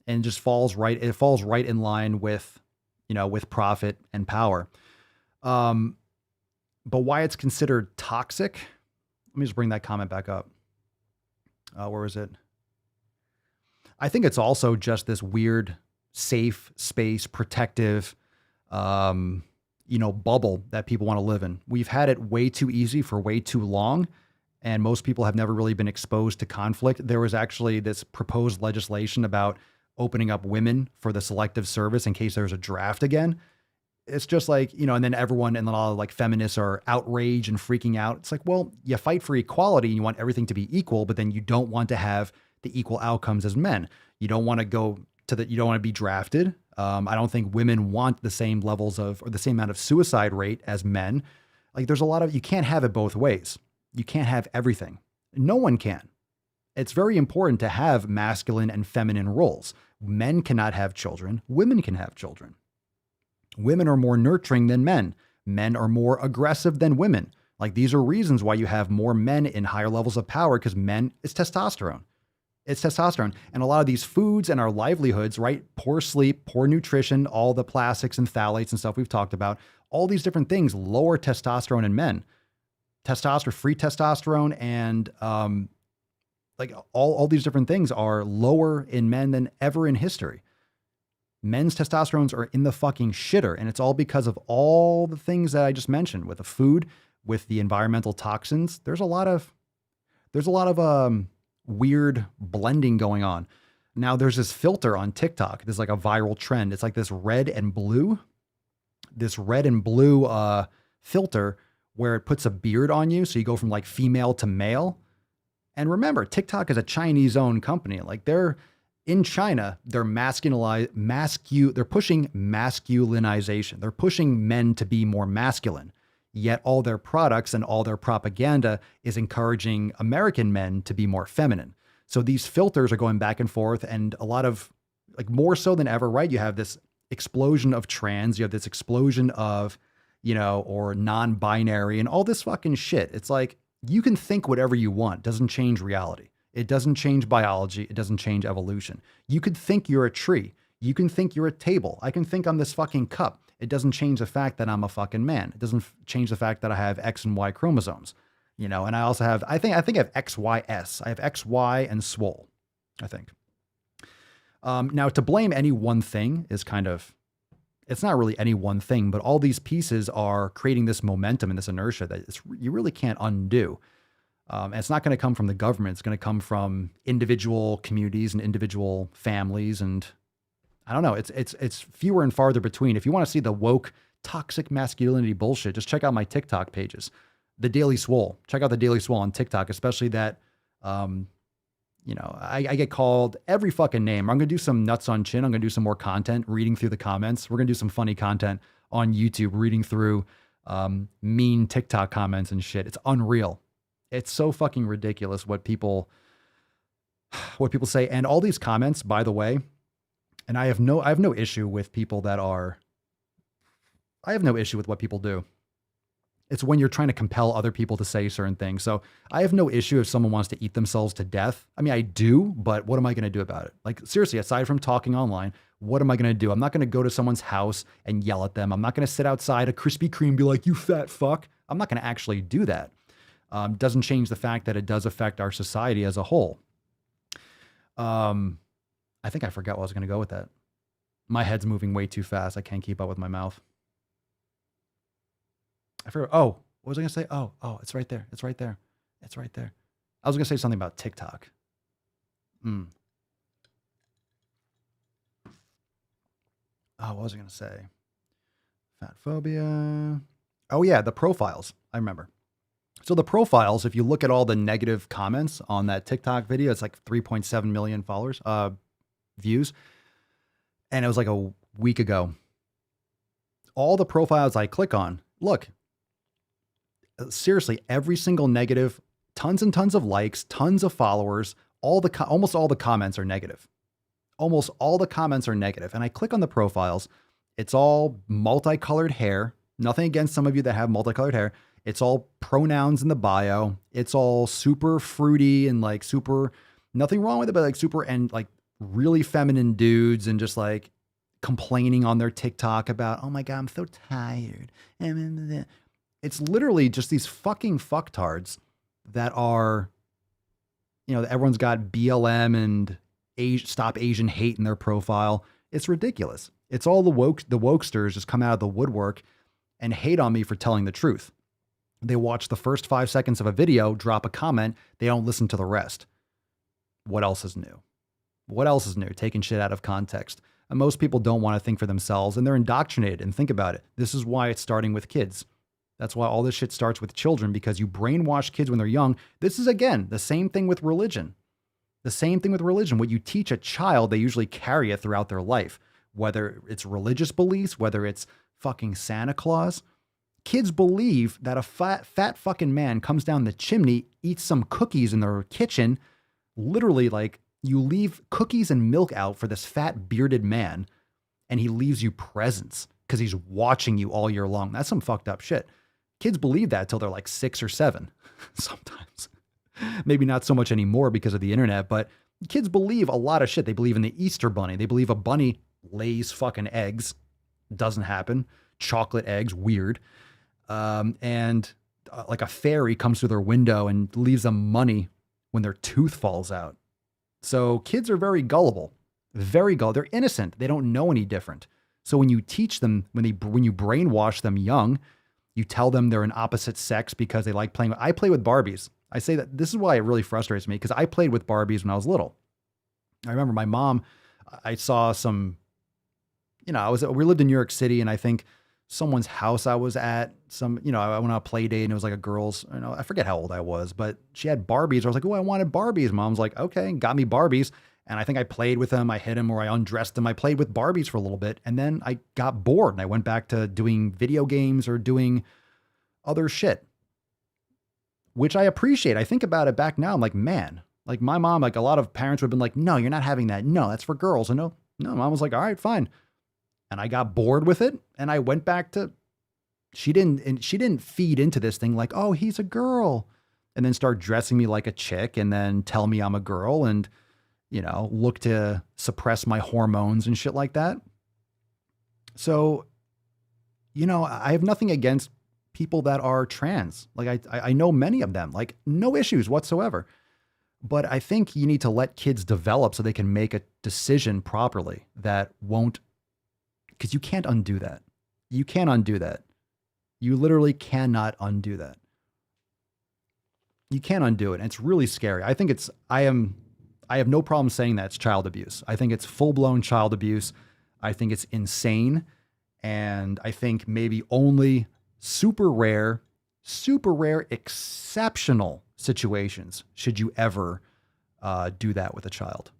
And it falls right in line with, with profit and power. But why it's considered toxic? Let me just bring that comment back up. Where was it? I think it's also just this weird, safe space, protective, bubble that people want to live in. We've had it way too easy for way too long, and most people have never really been exposed to conflict. There was actually this proposed legislation about opening up women for the selective service in case there's a draft again. It's just like, and then everyone and then all like feminists are outraged and freaking out. It's like, well, you fight for equality and you want everything to be equal, but then you don't want to have the equal outcomes as men. You don't want to you don't want to be drafted. I don't think women want the same levels or the same amount of suicide rate as men. Like there's you can't have it both ways. You can't have everything. No one can. It's very important to have masculine and feminine roles. Men cannot have children. Women can have children. Women are more nurturing than men. Men are more aggressive than women. Like these are reasons why you have more men in higher levels of power, because it's testosterone. It's testosterone. And a lot of these foods and our livelihoods, right? Poor sleep, poor nutrition, all the plastics and phthalates and stuff we've talked about, all these different things lower testosterone in men. Free testosterone and all these different things are lower in men than ever in history. Men's testosterones are in the fucking shitter. And it's all because of all the things that I just mentioned with the food, with the environmental toxins. There's a lot of weird blending going on. Now there's this filter on TikTok. There's like a viral trend. It's like this red and blue filter where it puts a beard on you. So you go from like female to male. And remember, TikTok is a Chinese owned company. Like in China, they're they're pushing masculinization. They're pushing men to be more masculine. Yet all their products and all their propaganda is encouraging American men to be more feminine. So these filters are going back and forth, and a lot of, like, more so than ever, right? You have this explosion of trans, you have this explosion of, or non-binary and all this fucking shit. It's like, you can think whatever you want. It doesn't change reality. It doesn't change biology. It doesn't change evolution. You could think you're a tree. You can think you're a table. I can think I'm this fucking cup. It doesn't change the fact that I'm a fucking man. It doesn't change the fact that I have X and Y chromosomes, you know, and I also have, I think I have XYS. I have XY and Swole, I think. Now to blame any one thing is kind of, it's not really any one thing, but all these pieces are creating this momentum and this inertia that you really can't undo. And it's not going to come from the government. It's going to come from individual communities and individual families. And I don't know, it's fewer and farther between. If you want to see the woke, toxic masculinity bullshit, just check out my TikTok pages. The Daily Swole. Check out the Daily Swole on TikTok, especially that, you know, I get called every fucking name. I'm going to do some nuts on chin. I'm going to do some more content, reading through the comments. We're going to do some funny content on YouTube, reading through mean TikTok comments and shit. It's unreal. It's so fucking ridiculous what people say. And all these comments, by the way, and I have no issue with people that are, I have no issue with what people do. It's when you're trying to compel other people to say certain things. So I have no issue if someone wants to eat themselves to death. I mean, I do, but what am I going to do about it? Like, seriously, aside from talking online, what am I going to do? I'm not going to go to someone's house and yell at them. I'm not going to sit outside a Krispy Kreme and be like, you fat fuck. I'm not going to actually do that. Doesn't change the fact that it does affect our society as a whole. I think I forgot what I was going to go with that. My head's moving way too fast. I can't keep up with my mouth. I forgot. Oh, what was I going to say? Oh, it's right there. It's right there. It's right there. I was going to say something about TikTok. Oh, what was I going to say? Fat phobia. Oh yeah, the profiles. I remember. So the profiles, if you look at all the negative comments on that TikTok video, it's like 3.7 million followers, views. And it was like a week ago. All the profiles I click on, look, seriously, every single negative, tons and tons of likes, tons of followers, almost all the comments are negative. Almost all the comments are negative. And I click on the profiles. It's all multicolored hair. Nothing against some of you that have multicolored hair. It's all pronouns in the bio. It's all super fruity and like super, nothing wrong with it, but like super and like really feminine dudes and just like complaining on their TikTok about, oh my God, I'm so tired. It's literally just these fucking fucktards that are, you know, everyone's got BLM and Stop Asian Hate in their profile. It's ridiculous. It's all the wokesters just come out of the woodwork and hate on me for telling the truth. They watch the first 5 seconds of a video, drop a comment. They don't listen to the rest. What else is new? What else is new? Taking shit out of context. And most people don't want to think for themselves and they're indoctrinated. And think about it. This is why it's starting with kids. That's why all this shit starts with children, because you brainwash kids when they're young. This is, again, the same thing with religion. The same thing with religion. What you teach a child, they usually carry it throughout their life. Whether it's religious beliefs, whether it's fucking Santa Claus. Kids believe that a fat fucking man comes down the chimney, eats some cookies in their kitchen. Literally, like, you leave cookies and milk out for this fat bearded man, and he leaves you presents because he's watching you all year long. That's some fucked up shit. Kids believe that till they're like 6 or 7 sometimes. Maybe not so much anymore because of the internet, but kids believe a lot of shit. They believe in the Easter bunny. They believe a bunny lays fucking eggs. Doesn't happen. Chocolate eggs, weird. And like a fairy comes through their window and leaves them money when their tooth falls out. So kids are very gullible, very gullible. They're innocent. They don't know any different. So when you teach them, when you brainwash them young, you tell them they're an opposite sex because they like playing. I play with Barbies. I say that this is why it really frustrates me, because I played with Barbies when I was little. I remember my mom, I saw some, you know, we lived in New York City, and I think someone's house I was at, I went on a play date and it was like a girl's, I forget how old I was, but she had Barbies. I was like, oh, I wanted Barbies. Mom's like, okay, got me Barbies. And I think I played with them. I hit him or I undressed him. I played with Barbies for a little bit. And then I got bored and I went back to doing video games or doing other shit, which I appreciate. I think about it back now. I'm like, man, like my mom, like a lot of parents would have been like, no, you're not having that. No, that's for girls. And no, mom was like, all right, fine. And I got bored with it. And I went back to, she didn't feed into this thing like, oh, he's a girl. And then start dressing me like a chick and then tell me I'm a girl. And look to suppress my hormones and shit like that. So, I have nothing against people that are trans. Like I know many of them, like no issues whatsoever. But I think you need to let kids develop so they can make a decision properly that won't, because you can't undo that. You can't undo that. You literally cannot undo that. You can't undo it. And it's really scary. I have no problem saying that it's child abuse. I think it's full-blown child abuse. I think it's insane. And I think maybe only super rare, exceptional situations should you ever do that with a child.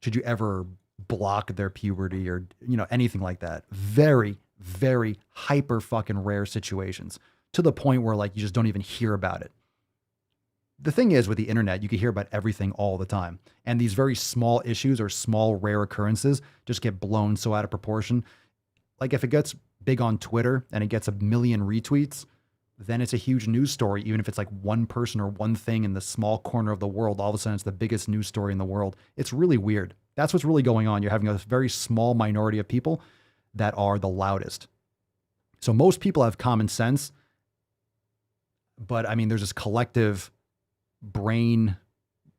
Should you ever block their puberty or, anything like that. Very, very hyper fucking rare situations to the point where like you just don't even hear about it. The thing is with the internet, you can hear about everything all the time. And these very small issues or small rare occurrences just get blown so out of proportion. Like if it gets big on Twitter and it gets 1 million retweets, then it's a huge news story. Even if it's like one person or one thing in the small corner of the world, all of a sudden it's the biggest news story in the world. It's really weird. That's what's really going on. You're having a very small minority of people that are the loudest. So most people have common sense, but I mean, there's this collective brain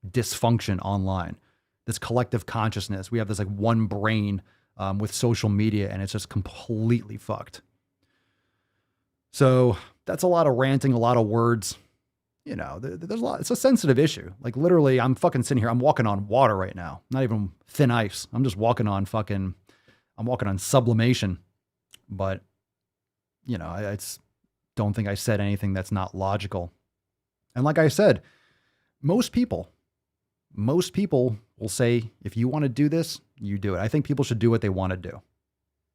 dysfunction online, this collective consciousness. We have this like one brain with social media, and it's just completely fucked. So that's a lot of ranting, a lot of words. There's a lot. It's a sensitive issue. Like literally, I'm fucking sitting here. I'm walking on water right now. Not even thin ice. I'm just walking on I'm walking on sublimation. But, I don't think I said anything that's not logical. And like I said, most people will say, if you want to do this, you do it. I think people should do what they want to do.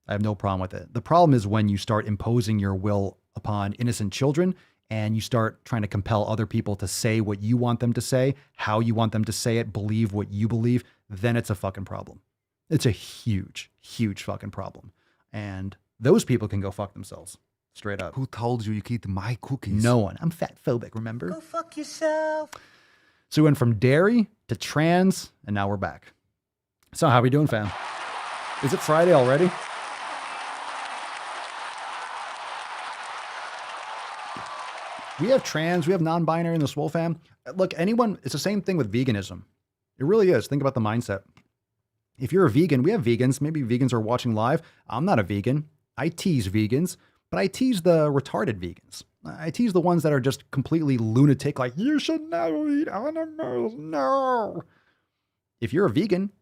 I have no problem with it. The problem is when you start imposing your will upon innocent children and you start trying to compel other people to say what you want them to say, how you want them to say it, believe what you believe, then it's a fucking problem. It's a huge, huge fucking problem. And those people can go fuck themselves. Straight up. Who told you could eat my cookies? No one. I'm fat phobic, remember? Go fuck yourself. So we went from dairy to trans, and now we're back. So how we doing, fam? Is it Friday already? We have trans, we have non-binary in the Swole fam. Look, it's the same thing with veganism. It really is. Think about the mindset. If you're a vegan, we have vegans. Maybe vegans are watching live. I'm not a vegan. I tease vegans, but I tease the retarded vegans. I tease the ones that are just completely lunatic, like, you should never eat animals, no. If you're a vegan,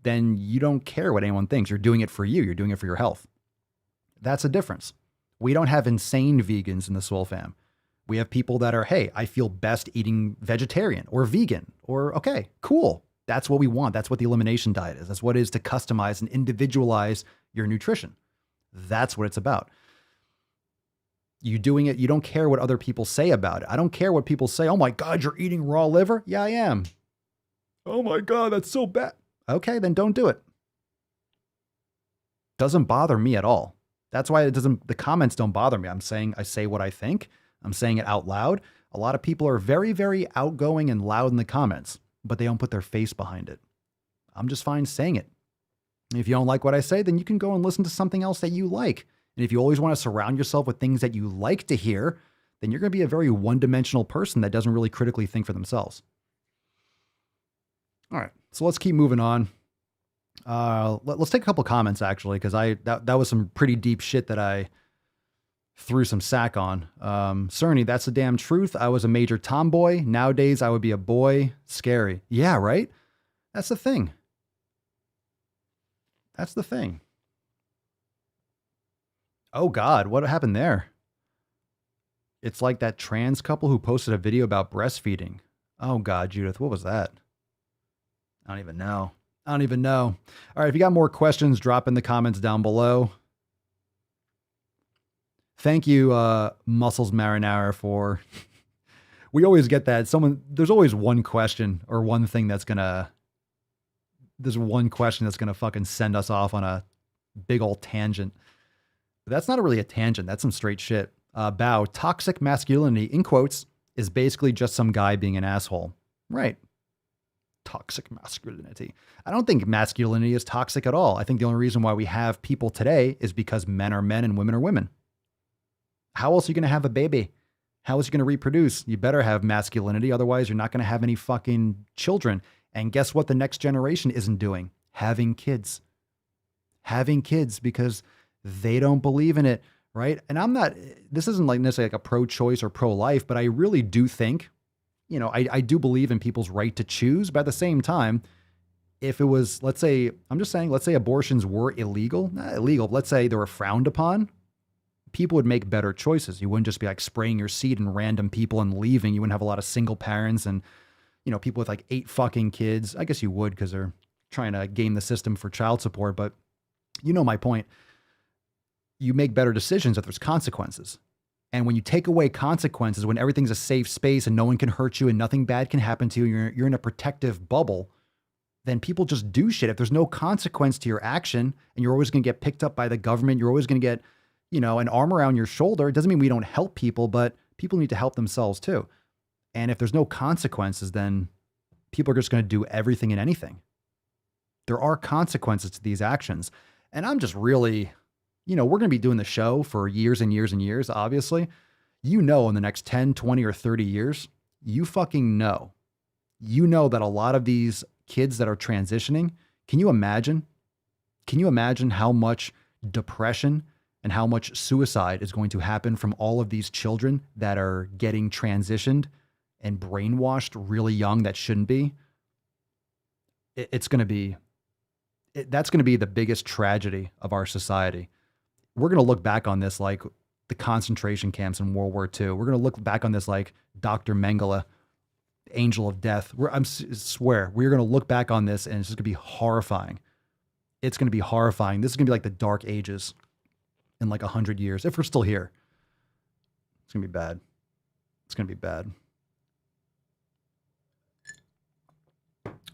then you don't care what anyone thinks. You're doing it for you. You're doing it for your health. That's a difference. We don't have insane vegans in the Swole fam. We have people that are, hey, I feel best eating vegetarian or vegan, or okay, cool. That's what we want. That's what the elimination diet is. That's what it is to customize and individualize your nutrition. That's what it's about. You doing it, you don't care what other people say about it. I don't care what people say. Oh my God, you're eating raw liver? Yeah, I am. Oh my God, that's so bad. Okay, then don't do it. Doesn't bother me at all. That's why the comments don't bother me. I say what I think. I'm saying it out loud. A lot of people are very, very outgoing and loud in the comments, but they don't put their face behind it. I'm just fine saying it. And if you don't like what I say, then you can go and listen to something else that you like. And if you always want to surround yourself with things that you like to hear, then you're going to be a very one-dimensional person that doesn't really critically think for themselves. All right, so let's keep moving on. Let's take a couple comments, actually, because that was some pretty deep shit that I threw some sack on. Cerny, that's the damn truth. I was a major tomboy. Nowadays, I would be a boy. Scary. Yeah, right? That's the thing. That's the thing. Oh, God, what happened there? It's like that trans couple who posted a video about breastfeeding. Oh, God, Judith, what was that? I don't even know. All right, if you got more questions, drop in the comments down below. Thank you, Muscles Marinara, for... We always get that. There's always one question or one thing that's gonna... There's one question that's gonna fucking send us off on a big old tangent. But that's not really a tangent. That's some straight shit. Bow, toxic masculinity, in quotes, is basically just some guy being an asshole. Right. toxic masculinity. I don't think masculinity is toxic at all. I think the only reason why we have people today is because men are men and women are women. How else are you going to have a baby? How else are you going to reproduce? You better have masculinity. Otherwise, you're not going to have any fucking children. And guess what the next generation isn't doing? Having kids. Having kids because they don't believe in it, right? And this isn't like necessarily like a pro-choice or pro-life, but I really do think, I do believe in people's right to choose. But at the same time, if it was, let's say abortions were illegal, not illegal, but let's say they were frowned upon, people would make better choices. You wouldn't just be like spraying your seed in random people and leaving. You wouldn't have a lot of single parents and, people with like 8 fucking kids. I guess you would because they're trying to game the system for child support. But you know my point. You make better decisions if there's consequences. And when you take away consequences, when everything's a safe space and no one can hurt you and nothing bad can happen to you, you're in a protective bubble, then people just do shit. If there's no consequence to your action and you're always going to get picked up by the government, you're always going to get, an arm around your shoulder. It doesn't mean we don't help people, but people need to help themselves too. And if there's no consequences, then people are just going to do everything and anything. There are consequences to these actions. And I'm just really, we're going to be doing the show for years and years and years, obviously. In the next 10, 20, or 30 years, you fucking know. You know that a lot of these kids that are transitioning, can you imagine how much depression and how much suicide is going to happen from all of these children that are getting transitioned and brainwashed really young that shouldn't be? That's going to be the biggest tragedy of our society. We're going to look back on this like the concentration camps in World War II. We're going to look back on this like Dr. Mengele, angel of death. I swear, we're going to look back on this and it's just going to be horrifying. It's going to be horrifying. This is going to be like the Dark Ages in like 100 years, if we're still here. It's going to be bad. It's going to be bad.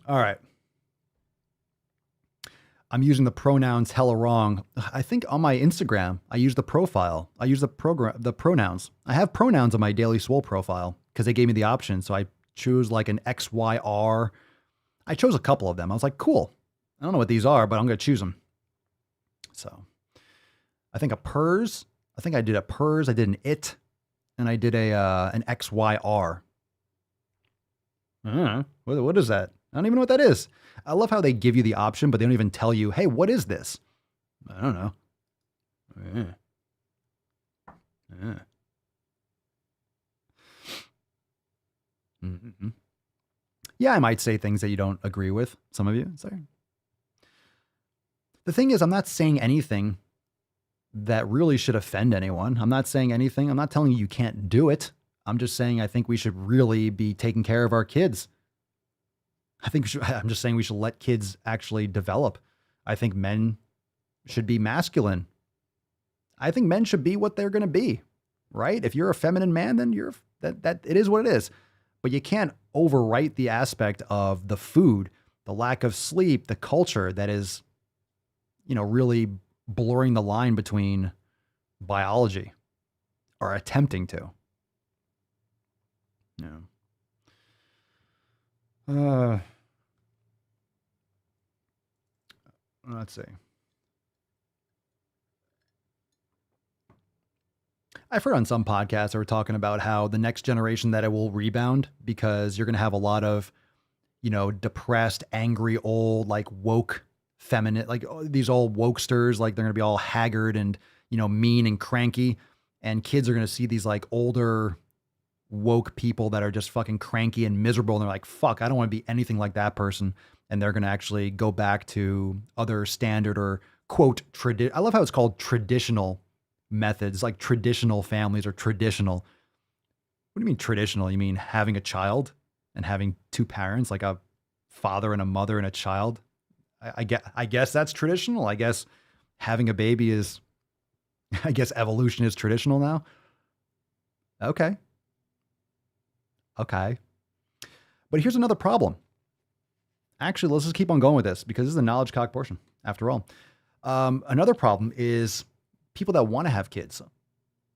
All right. I'm using the pronouns hella wrong. I think on my Instagram, I use the profile. I use the pronouns. I have pronouns on my Daily Swole profile because they gave me the option. So I choose like an XYR. I chose a couple of them. I was like, cool. I don't know what these are, but I'm going to choose them. So I think a PERS. I think I did a PERS. I did an IT, and I did an XYR. What is that? I don't even know what that is. I love how they give you the option, but they don't even tell you, hey, what is this? I don't know. Yeah, I might say things that you don't agree with. Some of you. Sorry. The thing is, I'm not saying anything that really should offend anyone. I'm not saying anything. I'm not telling you can't do it. I'm just saying I think we should really be taking care of our kids. I'm just saying we should let kids actually develop. I think men should be masculine. I think men should be what they're going to be, right? If you're a feminine man, then that it is what it is. But you can't overwrite the aspect of the food, the lack of sleep, the culture that is, really blurring the line between biology or attempting to. Let's see. I've heard on some podcasts they were talking about how the next generation that it will rebound because you're going to have a lot of, depressed, angry, old, like woke, feminine, like these old wokesters, like they're going to be all haggard and, mean and cranky. And kids are going to see these like older woke people that are just fucking cranky and miserable. And they're like, fuck, I don't want to be anything like that person. And they're going to actually go back to other standard or quote, I love how it's called traditional methods, like traditional families or traditional. What do you mean traditional? You mean having a child and having 2 parents, like a father and a mother and a child? I guess that's traditional. I guess having a baby is, I guess evolution is traditional now. Okay. But here's another problem. Actually, let's just keep on going with this because this is the knowledge cock portion after all. Another problem is people that want to have kids,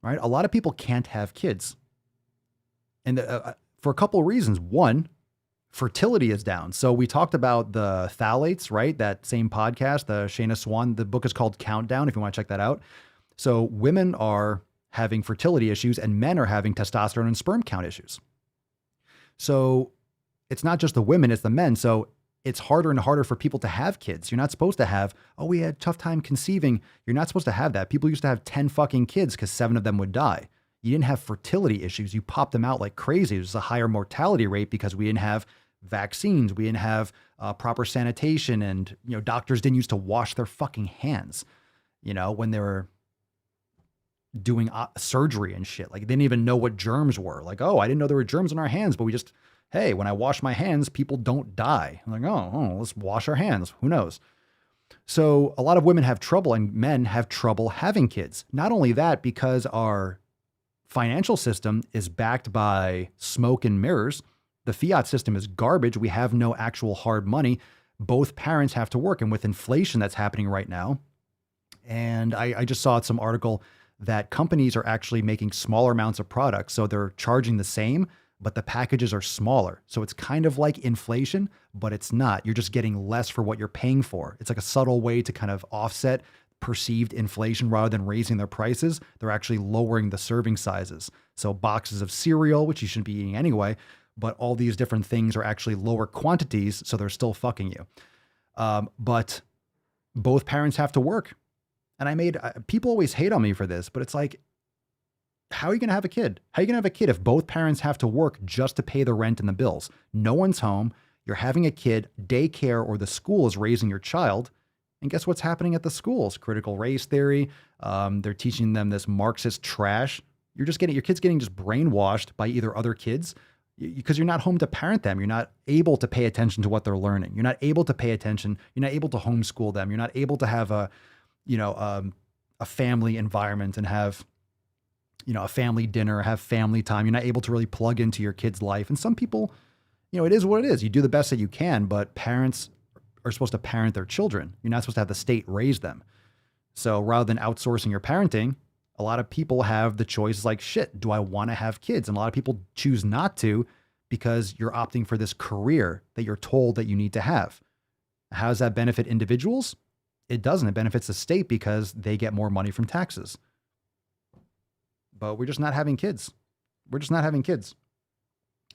right? A lot of people can't have kids. And for a couple of reasons. One, fertility is down. So we talked about the phthalates, right? That same podcast, the Shayna Swan, the book is called Countdown, if you want to check that out. So women are having fertility issues and men are having testosterone and sperm count issues. So it's not just the women, it's the men. So it's harder and harder for people to have kids. You're not supposed to have, oh, we had a tough time conceiving. You're not supposed to have that. People used to have 10 fucking kids because 7 of them would die. You didn't have fertility issues. You popped them out like crazy. There's a higher mortality rate because we didn't have vaccines. We didn't have proper sanitation, and doctors didn't used to wash their fucking hands, when they were doing surgery and shit. Like they didn't even know what germs were. Like, oh, I didn't know there were germs in our hands, but hey, when I wash my hands, people don't die. I'm like, oh, let's wash our hands. Who knows? So a lot of women have trouble and men have trouble having kids. Not only that, because our financial system is backed by smoke and mirrors. The fiat system is garbage. We have no actual hard money. Both parents have to work. And with inflation that's happening right now, and I just saw some article that companies are actually making smaller amounts of products. So they're charging the same, but the packages are smaller. So it's kind of like inflation, but it's not. You're just getting less for what you're paying for. It's like a subtle way to kind of offset perceived inflation. Rather than raising their prices, they're actually lowering the serving sizes. So boxes of cereal, which you shouldn't be eating anyway, but all these different things are actually lower quantities, so they're still fucking you. But both parents have to work. And people always hate on me for this, but it's like, how are you going to have a kid? How are you going to have a kid if both parents have to work just to pay the rent and the bills? No one's home. You're having a kid, daycare or the school is raising your child. And guess what's happening at the schools? Critical race theory. They're teaching them this Marxist trash. Your kid's getting just brainwashed by either other kids because you're not home to parent them. You're not able to pay attention to what they're learning. You're not able to pay attention. You're not able to homeschool them. You're not able to have a family environment and have, a family dinner, have family time. You're not able to really plug into your kid's life. And some people, it is what it is. You do the best that you can, but parents are supposed to parent their children. You're not supposed to have the state raise them. So rather than outsourcing your parenting, a lot of people have the choice like, shit, do I want to have kids? And a lot of people choose not to because you're opting for this career that you're told that you need to have. How does that benefit individuals? It doesn't. It benefits the state because they get more money from taxes. But we're just not having kids. We're just not having kids.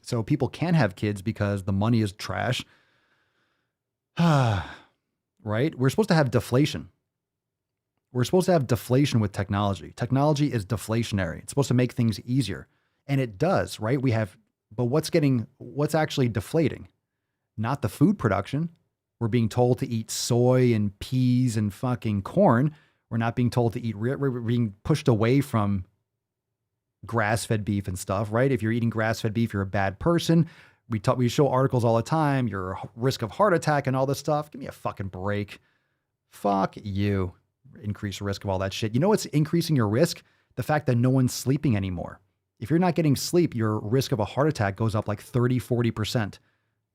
So people can have kids because the money is trash. Right? We're supposed to have deflation. We're supposed to have deflation with technology. Technology is deflationary. It's supposed to make things easier. And it does, right? But what's actually deflating? Not the food production. We're being told to eat soy and peas and fucking corn. We're not being told to eat, we're being pushed away from grass-fed beef and stuff, right? If you're eating grass-fed beef, you're a bad person. We show articles all the time, your risk of heart attack and all this stuff. Give me a fucking break. Fuck you. Increased risk of all that shit. You know what's increasing your risk? The fact that no one's sleeping anymore. If you're not getting sleep, your risk of a heart attack goes up like 30, 40%.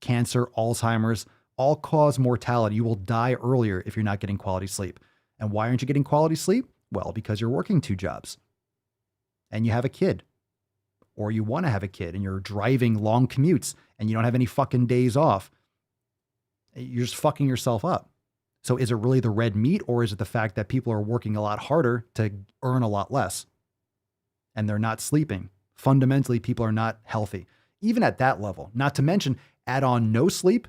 Cancer, Alzheimer's, all-cause mortality. You will die earlier if you're not getting quality sleep. And why aren't you getting quality sleep? Well, because you're working 2 jobs. And you have a kid. Or you want to have a kid and you're driving long commutes and you don't have any fucking days off. You're just fucking yourself up. So is it really the red meat, or is it the fact that people are working a lot harder to earn a lot less and they're not sleeping? Fundamentally, people are not healthy, even at that level. Not to mention, add on no sleep,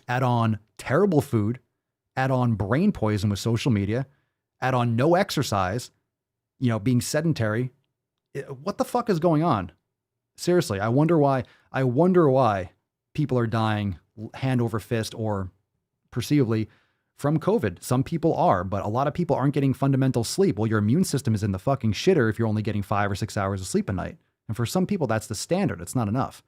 add on terrible food, add on brain poison with social media, add on no exercise, being sedentary. What the fuck is going on? Seriously, I wonder why people are dying hand over fist or perceivably from COVID. Some people are, but a lot of people aren't getting fundamental sleep. Well, your immune system is in the fucking shitter if you're only getting 5 or 6 hours of sleep a night. And for some people, that's the standard. It's not enough.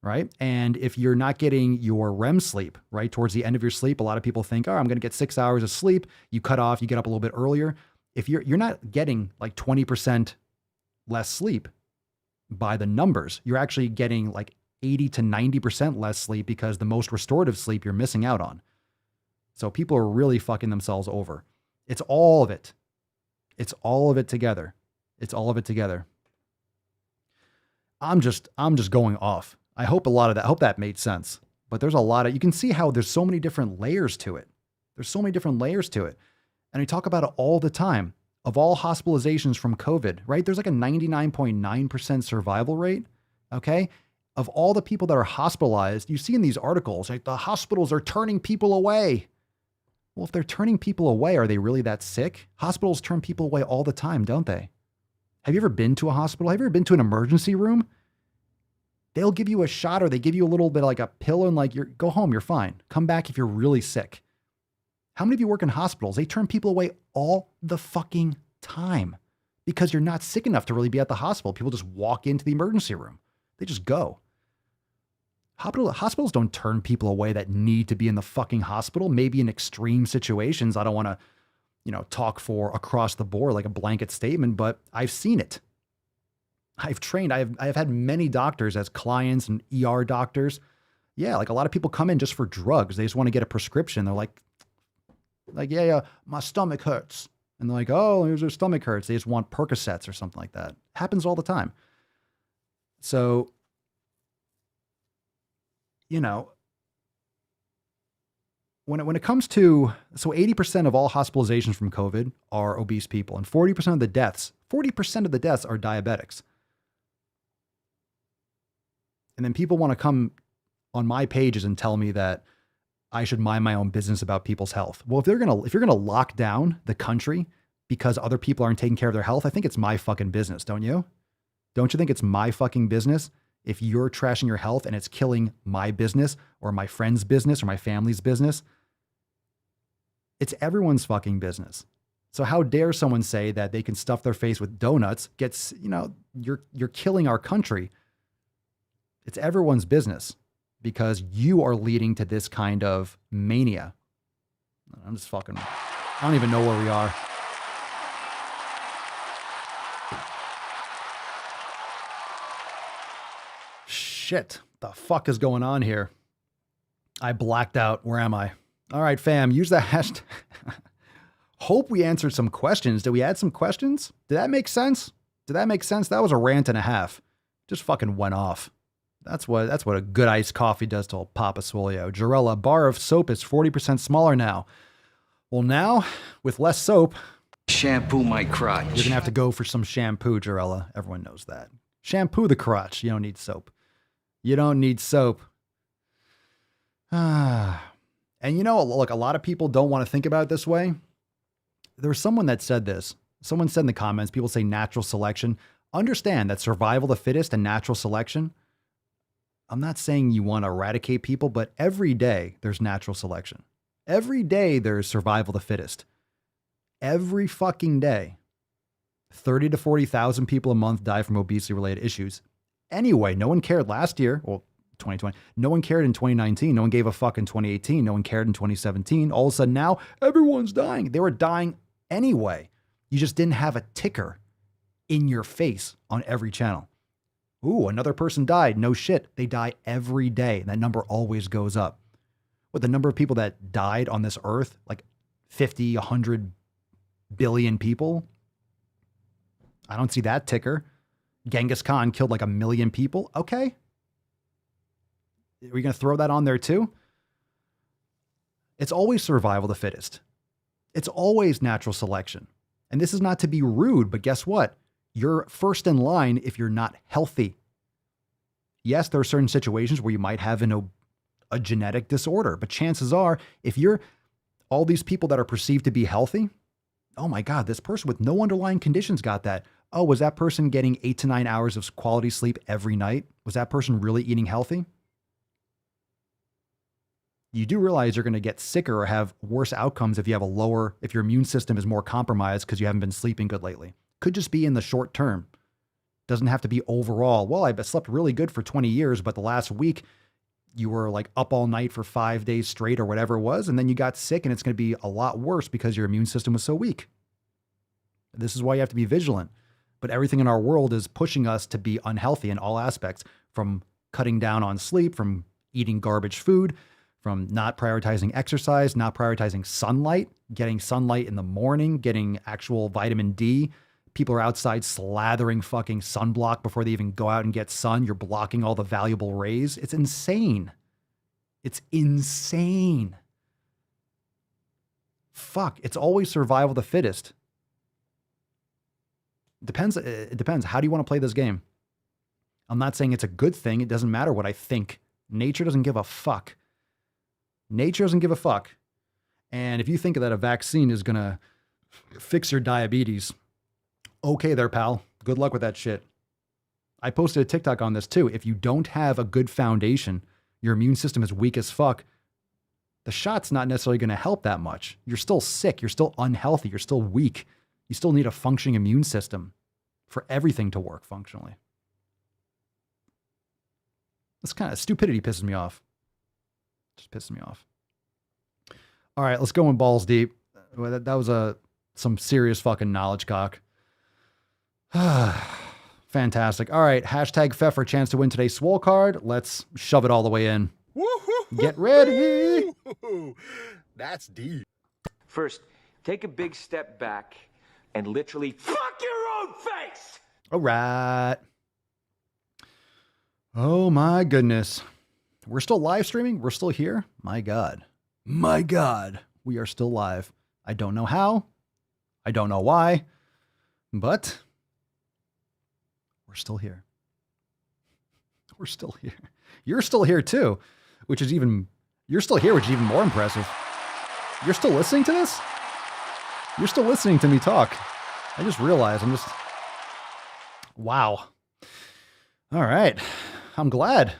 Right? And if you're not getting your REM sleep, right, towards the end of your sleep, a lot of people think, I'm going to get 6 hours of sleep. You cut off, you get up a little bit earlier. If you're not getting like 20% less sleep by the numbers, you're actually getting like 80 to 90% less sleep because the most restorative sleep you're missing out on. So people are really fucking themselves over. It's all of it. It's all of it together. It's all of it together. I'm just going off. I hope that made sense. But there's a lot of, you can see how there's so many different layers to it. There's so many different layers to it. And we talk about it all the time. Of all hospitalizations from COVID, right? There's like a 99.9% survival rate, okay? Of all the people that are hospitalized, you see in these articles, like the hospitals are turning people away. Well, if they're turning people away, are they really that sick? Hospitals turn people away all the time, don't they? Have you ever been to a hospital? Have you ever been to an emergency room? They'll give you a shot or they give you a little bit like a pill and like, go home, you're fine. Come back if you're really sick. How many of you work in hospitals? They turn people away all the fucking time because you're not sick enough to really be at the hospital. People just walk into the emergency room. They just go. Hospitals don't turn people away that need to be in the fucking hospital. Maybe in extreme situations. I don't want to, talk for across the board like a blanket statement, but I've seen it. I've trained. I've had many doctors as clients and ER doctors. Yeah, like a lot of people come in just for drugs. They just want to get a prescription. They're like, yeah, my stomach hurts. And they're like, oh, here's your stomach hurts. They just want Percocets or something like that. Happens all the time. So, when it comes to, so 80% of all hospitalizations from COVID are obese people, and 40% of the deaths are diabetics. And then people want to come on my pages and tell me that I should mind my own business about people's health. Well, if you're gonna lock down the country because other people aren't taking care of their health, I think it's my fucking business, don't you? Don't you think it's my fucking business if you're trashing your health and it's killing my business or my friend's business or my family's business? It's everyone's fucking business. So how dare someone say that they can stuff their face with donuts? You're killing our country. It's everyone's business because you are leading to this kind of mania. I don't even know where we are. Shit, the fuck is going on here? I blacked out. Where am I? All right, fam, use that hashtag. Hope we answered some questions. Did we add some questions? Did that make sense? That was a rant and a half. Just fucking went off. That's what a good iced coffee does to old Papa Swolio. Jarella, bar of soap is 40% smaller now. Well, now, with less soap, shampoo my crotch. You're going to have to go for some shampoo, Jarella. Everyone knows that. Shampoo the crotch. You don't need soap. You don't need soap. And look, a lot of people don't want to think about it this way. There was someone that said this. Someone said in the comments, people say natural selection. Understand that survival of the fittest and natural selection. I'm not saying you want to eradicate people, but every day there's natural selection. Every day there's survival of the fittest. Every fucking day. 30 to 40,000 people a month die from obesity-related issues. Anyway, no one cared last year. Well, 2020. No one cared in 2019. No one gave a fuck in 2018. No one cared in 2017. All of a sudden now, everyone's dying. They were dying anyway. You just didn't have a ticker in your face on every channel. Ooh, another person died. No shit. They die every day. And that number always goes up. With the number of people that died on this earth, like 50, 100 billion people, I don't see that ticker. Genghis Khan killed like 1 million people. Okay. Are we going to throw that on there too? It's always survival of the fittest. It's always natural selection. And this is not to be rude, but guess what? You're first in line if you're not healthy. Yes, there are certain situations where you might have a genetic disorder, but chances are, if you're all these people that are perceived to be healthy, oh my God, this person with no underlying conditions got that. Oh, was that person getting 8 to 9 hours of quality sleep every night? Was that person really eating healthy? You do realize you're going to get sicker or have worse outcomes if your immune system is more compromised because you haven't been sleeping good lately. Could just be in the short term. Doesn't have to be overall. Well, I slept really good for 20 years, but the last week you were like up all night for 5 days straight or whatever it was, and then you got sick and it's going to be a lot worse because your immune system was so weak. This is why you have to be vigilant. But everything in our world is pushing us to be unhealthy in all aspects, from cutting down on sleep, from eating garbage food, from not prioritizing exercise, not prioritizing sunlight, getting sunlight in the morning, getting actual vitamin D, People are outside slathering fucking sunblock before they even go out and get sun. You're blocking all the valuable rays. It's insane. It's insane. Fuck, it's always survival of the fittest. It depends. How do you want to play this game? I'm not saying it's a good thing. It doesn't matter what I think. Nature doesn't give a fuck. Nature doesn't give a fuck. And if you think that a vaccine is going to fix your diabetes, okay there, pal. Good luck with that shit. I posted a TikTok on this too. If you don't have a good foundation, your immune system is weak as fuck, the shot's not necessarily going to help that much. You're still sick. You're still unhealthy. You're still weak. You still need a functioning immune system for everything to work functionally. This kind of stupidity pisses me off. Just pisses me off. All right, let's go in balls deep. That was some serious fucking knowledge cock. Fantastic. All right, hashtag Pfeffer for chance to win today's Swole card. Let's shove it all the way in. Get ready. That's deep. First, take a big step back and literally fuck your own face! All right. Oh my goodness. We're still live streaming. We're still here. My God. My God. We are still live. I don't know how. I don't know why. But we're still here. We're still here. You're still here too, which is even, you're still here, which is even more impressive. You're still listening to this? You're still listening to me talk. I just realized wow. All right. I'm glad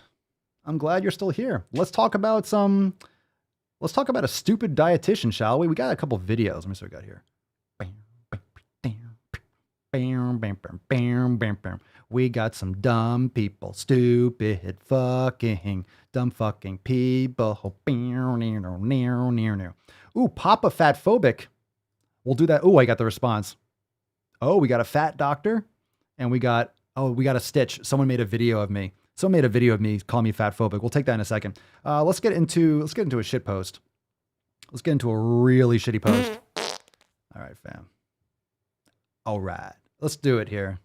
you're still here. Let's talk about a stupid dietitian, shall we? We got a couple videos. Let me see what we got here. We got some dumb people, stupid fucking, dumb fucking people. Ooh, Papa Fat Phobic. We'll do that. Ooh, I got the response. Oh, we got a fat doctor, and we got a Stitch. Someone made a video of me. Someone made a video of me calling me fat phobic. We'll take that in a second. Let's get into a shit post. Let's get into a really shitty post. All right, fam. All right, let's do it here.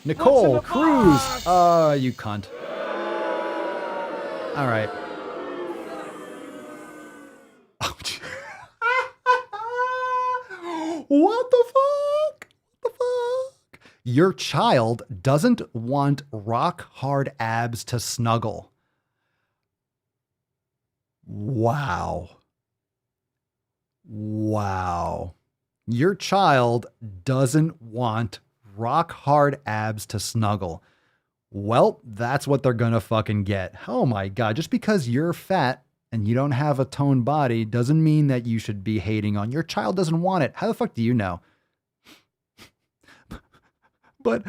Nicole Cruz. You cunt. All right. What the fuck? What the fuck? Your child doesn't want rock hard abs to snuggle. Wow. Wow. Your child doesn't want rock hard abs to snuggle. Well, that's what they're gonna fucking get. Oh my God. Just because you're fat and you don't have a toned body doesn't mean that you should be hating on your child doesn't want it. How the fuck do you know? But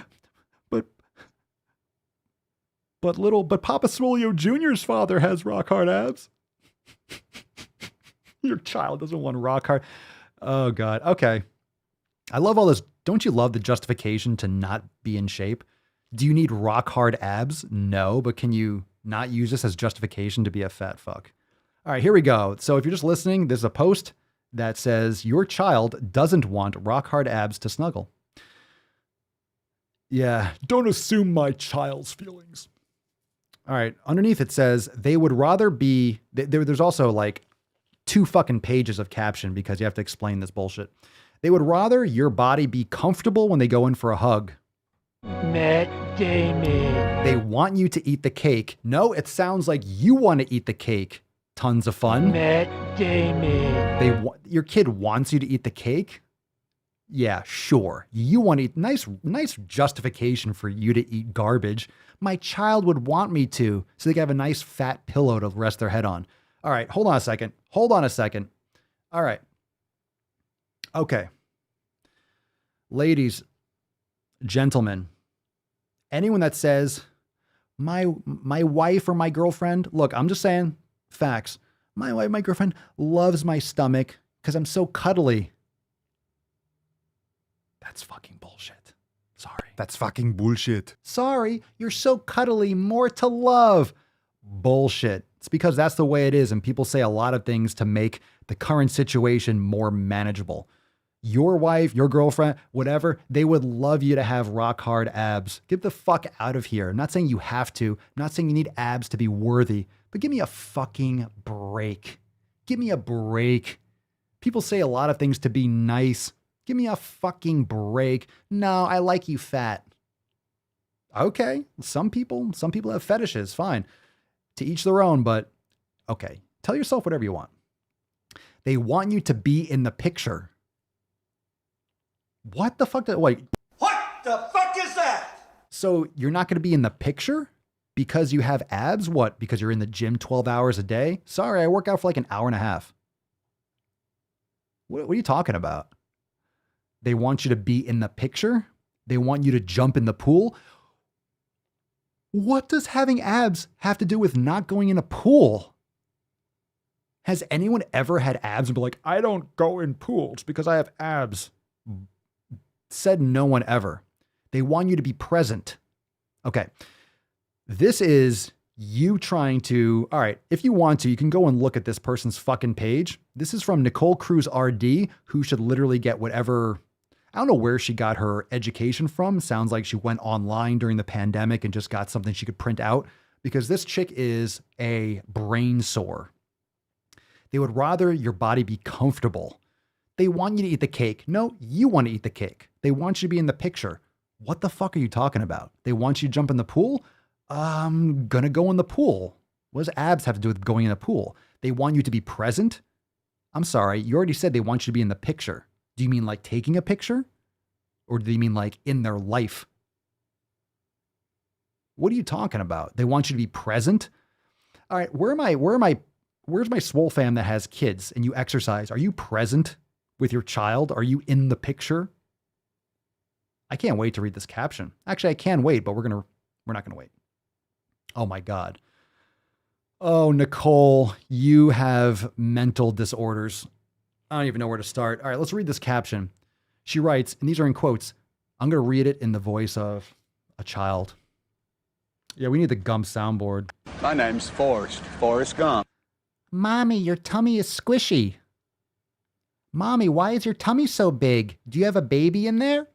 Papa Swolio Jr.'s father has rock hard abs. Your child doesn't want rock hard. Oh God. Okay. I love all this. Don't you love the justification to not be in shape? Do you need rock hard abs? No, but can you not use this as justification to be a fat fuck? All right, here we go. So if you're just listening, there's a post that says your child doesn't want rock hard abs to snuggle. Yeah, don't assume my child's feelings. All right, underneath it says they would rather be, there's also like 2 fucking pages of caption because you have to explain this bullshit. They would rather your body be comfortable when they go in for a hug. Matt Damon. They want you to eat the cake. No, it sounds like you want to eat the cake. Tons of fun. Matt Damon. Your kid wants you to eat the cake? Yeah, sure. You want to eat, nice justification for you to eat garbage. My child would want me to, so they can have a nice fat pillow to rest their head on. All right, hold on a second. All right. Okay. Ladies, gentlemen, anyone that says, my wife or my girlfriend, look, I'm just saying facts. My wife, my girlfriend loves my stomach because I'm so cuddly. That's fucking bullshit. Sorry. That's fucking bullshit. Sorry, you're so cuddly, more to love. Bullshit. It's because that's the way it is, and people say a lot of things to make the current situation more manageable. Your wife, your girlfriend, whatever, they would love you to have rock hard abs. Get the fuck out of here. I'm not saying you have to. I'm not saying you need abs to be worthy, but give me a fucking break. Give me a break. People say a lot of things to be nice. Give me a fucking break. No, I like you fat. Okay. Some people have fetishes. Fine. To each their own, but okay. Tell yourself whatever you want. They want you to be in the picture. What the fuck? Wait. What the fuck is that? So you're not going to be in the picture because you have abs? What? Because you're in the gym 12 hours a day? Sorry, I work out for like an hour and a half. What are you talking about? They want you to be in the picture? They want you to jump in the pool? What does having abs have to do with not going in a pool? Has anyone ever had abs and be like, I don't go in pools because I have abs? Said no one ever. They want you to be present. Okay. This is you trying to, all right, if you want to, you can go and look at this person's fucking page. This is from Nicole Cruz RD, who should literally get whatever, I don't know where she got her education from. Sounds like she went online during the pandemic and just got something she could print out, because this chick is a brain sore. They would rather your body be comfortable. They want you to eat the cake. No, you want to eat the cake. They want you to be in the picture. What the fuck are you talking about? They want you to jump in the pool? I'm gonna go in the pool. What does abs have to do with going in the pool? They want you to be present? I'm sorry, you already said they want you to be in the picture. Do you mean like taking a picture? Or do you mean like in their life? What are you talking about? They want you to be present? All right, where's my Swole fam that has kids and you exercise? Are you present with your child? Are you in the picture? I can't wait to read this caption. Actually, I can wait, but we're not going to wait. Oh my God. Oh, Nicole, you have mental disorders. I don't even know where to start. All right, let's read this caption. She writes, and these are in quotes. I'm going to read it in the voice of a child. Yeah, we need the Gump soundboard. My name's Forrest Gump. Mommy, your tummy is squishy. Mommy, why is your tummy so big? Do you have a baby in there?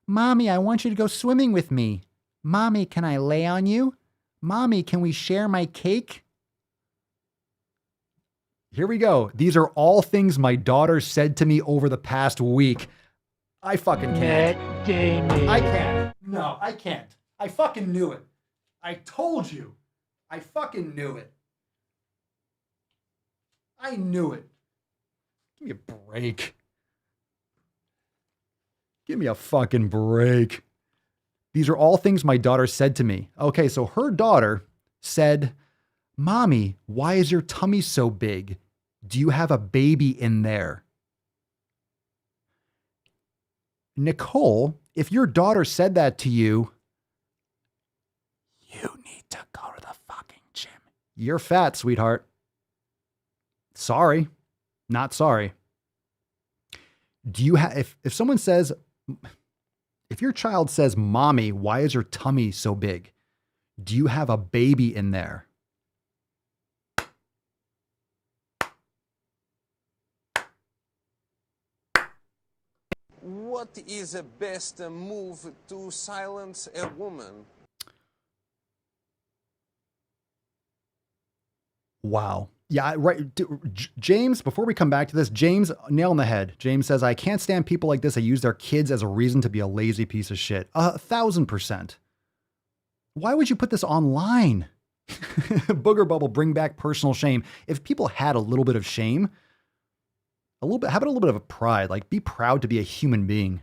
Mommy, I want you to go swimming with me. Mommy, can I lay on you? Mommy, can we share my cake? Here we go. These are all things my daughter said to me over the past week. I fucking can't. I can't. No, I can't. I fucking knew it. I told you. I fucking knew it. I knew it. Give me a break. Give me a fucking break. These are all things my daughter said to me. Okay, so her daughter said, Mommy, why is your tummy so big? Do you have a baby in there? Nicole, if your daughter said that to you, you need to go to the fucking gym. You're fat, sweetheart. Sorry. Not sorry. Do you have, if someone says, if your child says, Mommy, why is your tummy so big? Do you have a baby in there? What is the best move to silence a woman? Wow. Yeah, right. James, before we come back to this, James, nail on the head. James says, I can't stand people like this that use their kids as a reason to be a lazy piece of shit. 1,000%. Why would you put this online? Booger Bubble, bring back personal shame. If people had a little bit of shame, how about a little bit of a pride? Like, be proud to be a human being.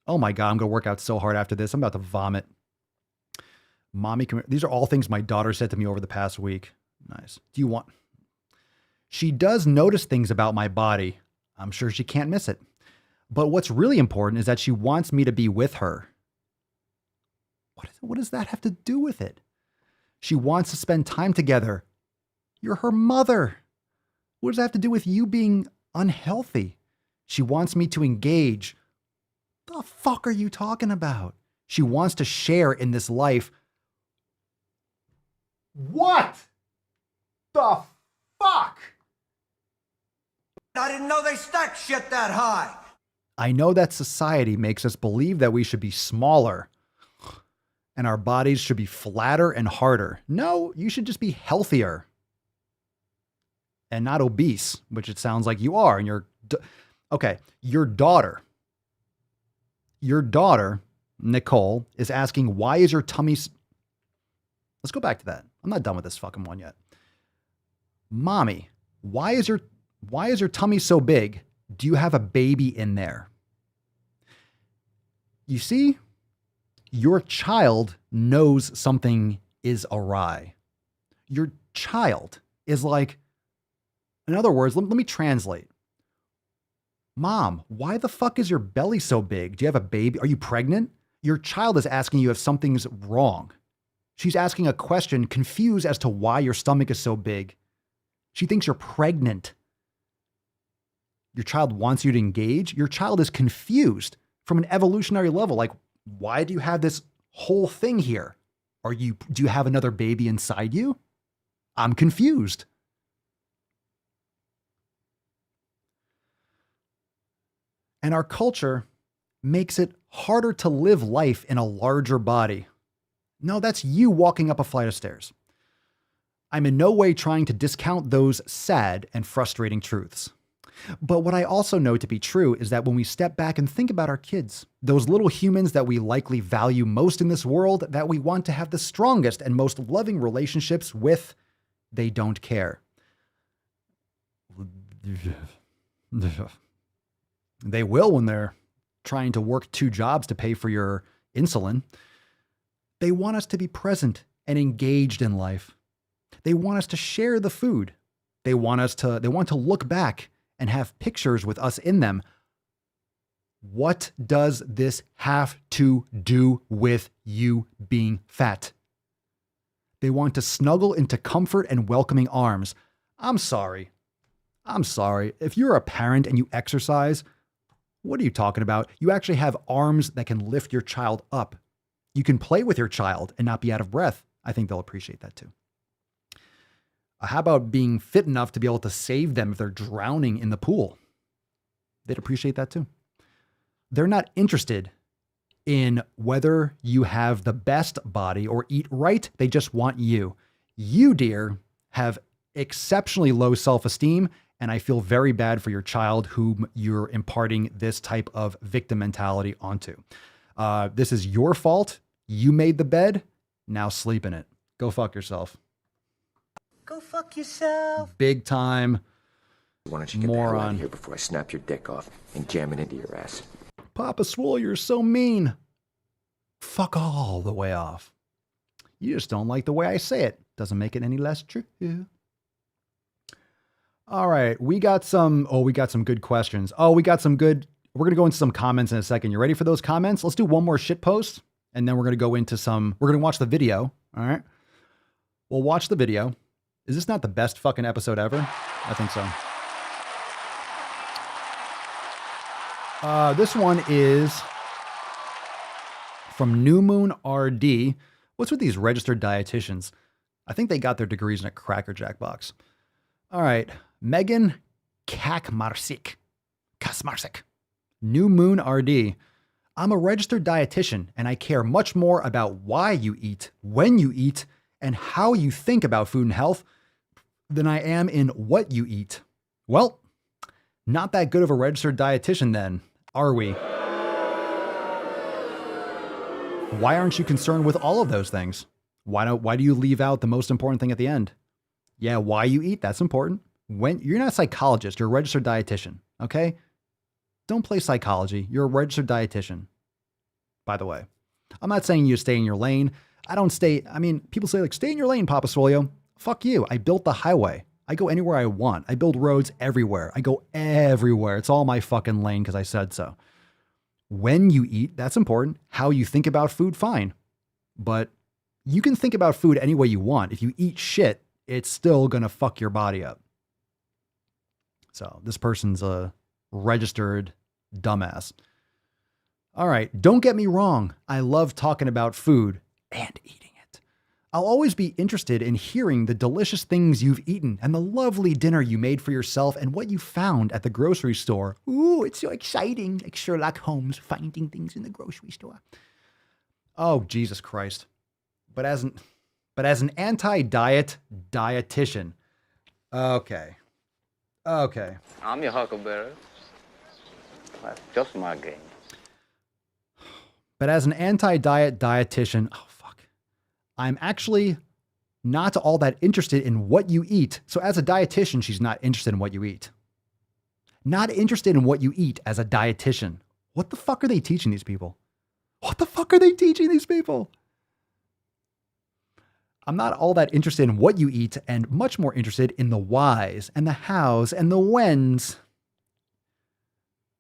Oh my God, I'm going to work out so hard after this. I'm about to vomit. Mommy, these are all things my daughter said to me over the past week. Nice. She does notice things about my body. I'm sure she can't miss it. But what's really important is that she wants me to be with her. What does that have to do with it? She wants to spend time together. You're her mother. What does that have to do with you being unhealthy? She wants me to engage. The fuck are you talking about? She wants to share in this life. What the fuck? I didn't know they stacked shit that high. I know that society makes us believe that we should be smaller and our bodies should be flatter and harder. No, you should just be healthier and not obese, which it sounds like you are. And okay, your daughter, Nicole, is asking, why is your tummy... Let's go back to that. I'm not done with this fucking one yet. Mommy, why is your tummy so big? Do you have a baby in there? You see, your child knows something is awry. Your child is like, in other words, let me translate. Mom, why the fuck is your belly so big? Do you have a baby? Are you pregnant? Your child is asking you if something's wrong. She's asking a question, confused as to why your stomach is so big. She thinks you're pregnant. Your child wants you to engage. Your child is confused from an evolutionary level. Like, why do you have this whole thing here? Do you have another baby inside you? I'm confused. And our culture makes it harder to live life in a larger body. No, that's you walking up a flight of stairs. I'm in no way trying to discount those sad and frustrating truths. But what I also know to be true is that when we step back and think about our kids, those little humans that we likely value most in this world, that we want to have the strongest and most loving relationships with, they don't care. They will when they're trying to work 2 jobs to pay for your insulin. They want us to be present and engaged in life. They want us to share the food. They want to look back and have pictures with us in them. What does this have to do with you being fat? They want to snuggle into comfort and welcoming arms. I'm sorry. If you're a parent and you exercise, what are you talking about? You actually have arms that can lift your child up. You can play with your child and not be out of breath. I think they'll appreciate that too. How about being fit enough to be able to save them if they're drowning in the pool? They'd appreciate that too. They're not interested in whether you have the best body or eat right. They just want you. You, dear, have exceptionally low self-esteem, and I feel very bad for your child whom you're imparting this type of victim mentality onto. This is your fault. You made the bed. Now sleep in it. Go fuck yourself. Go fuck yourself. Big time. Why don't you get the hell out of here before I snap your dick off and jam it into your ass? Papa Swole, you're so mean. Fuck all the way off. You just don't like the way I say it. Doesn't make it any less true. All right, we got some good questions. We're going to go into some comments in a second. You ready for those comments? Let's do one more shit post, and then we're going to go into we're going to watch the video. All right. We'll watch the video. Is this not the best fucking episode ever? I think so. This one is from New Moon RD. What's with these registered dietitians? I think they got their degrees in a Cracker Jack box. All right. Megan Kasmarsik. New Moon RD. I'm a registered dietitian, and I care much more about why you eat, when you eat, and how you think about food and health than I am in what you eat. Well, not that good of a registered dietitian then, are we? Why aren't you concerned with all of those things? Why do you leave out the most important thing at the end? Yeah, why you eat, that's important. When you're not a psychologist, you're a registered dietitian, okay? Don't play psychology. You're a registered dietitian. By the way, I'm not saying you stay in your lane. People say stay in your lane, Papa Swolio. Fuck you. I built the highway. I go anywhere I want. I build roads everywhere. I go everywhere. It's all my fucking lane because I said so. When you eat, that's important. How you think about food, fine. But you can think about food any way you want. If you eat shit, it's still going to fuck your body up. So this person's a registered dumbass. All right. Don't get me wrong. I love talking about food and eating it. I'll always be interested in hearing the delicious things you've eaten and the lovely dinner you made for yourself and what you found at the grocery store. Ooh, it's so exciting, like Sherlock Holmes finding things in the grocery store. Oh, Jesus Christ. But as an anti-diet dietitian. Okay. I'm your huckleberry. That's just my game. But as an anti-diet dietitian, I'm actually not all that interested in what you eat. So as a dietitian, she's not interested in what you eat. Not interested in what you eat as a dietitian. What the fuck are they teaching these people? What the fuck are they teaching these people? I'm not all that interested in what you eat and much more interested in the whys and the hows and the whens.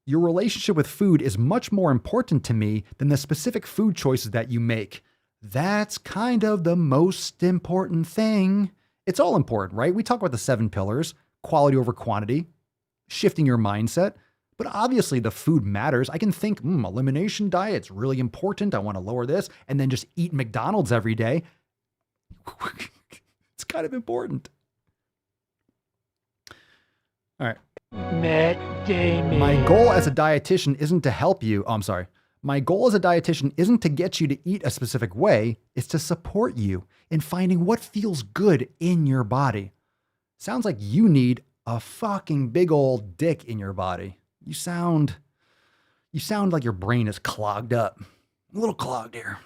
Your relationship with food is much more important to me than the specific food choices that you make. That's kind of the most important thing. It's all important, right? We talk about the 7 pillars, quality over quantity, shifting your mindset. But obviously the food matters. I can think, elimination diet's really important. I want to lower this and then just eat McDonald's every day. It's kind of important. All right. Matt Damon. My goal as a dietitian isn't to help you. Oh, I'm sorry. My goal as a dietitian isn't to get you to eat a specific way. It's to support you in finding what feels good in your body. Sounds like you need a fucking big old dick in your body. You sound like your brain is clogged up. A little clogged here.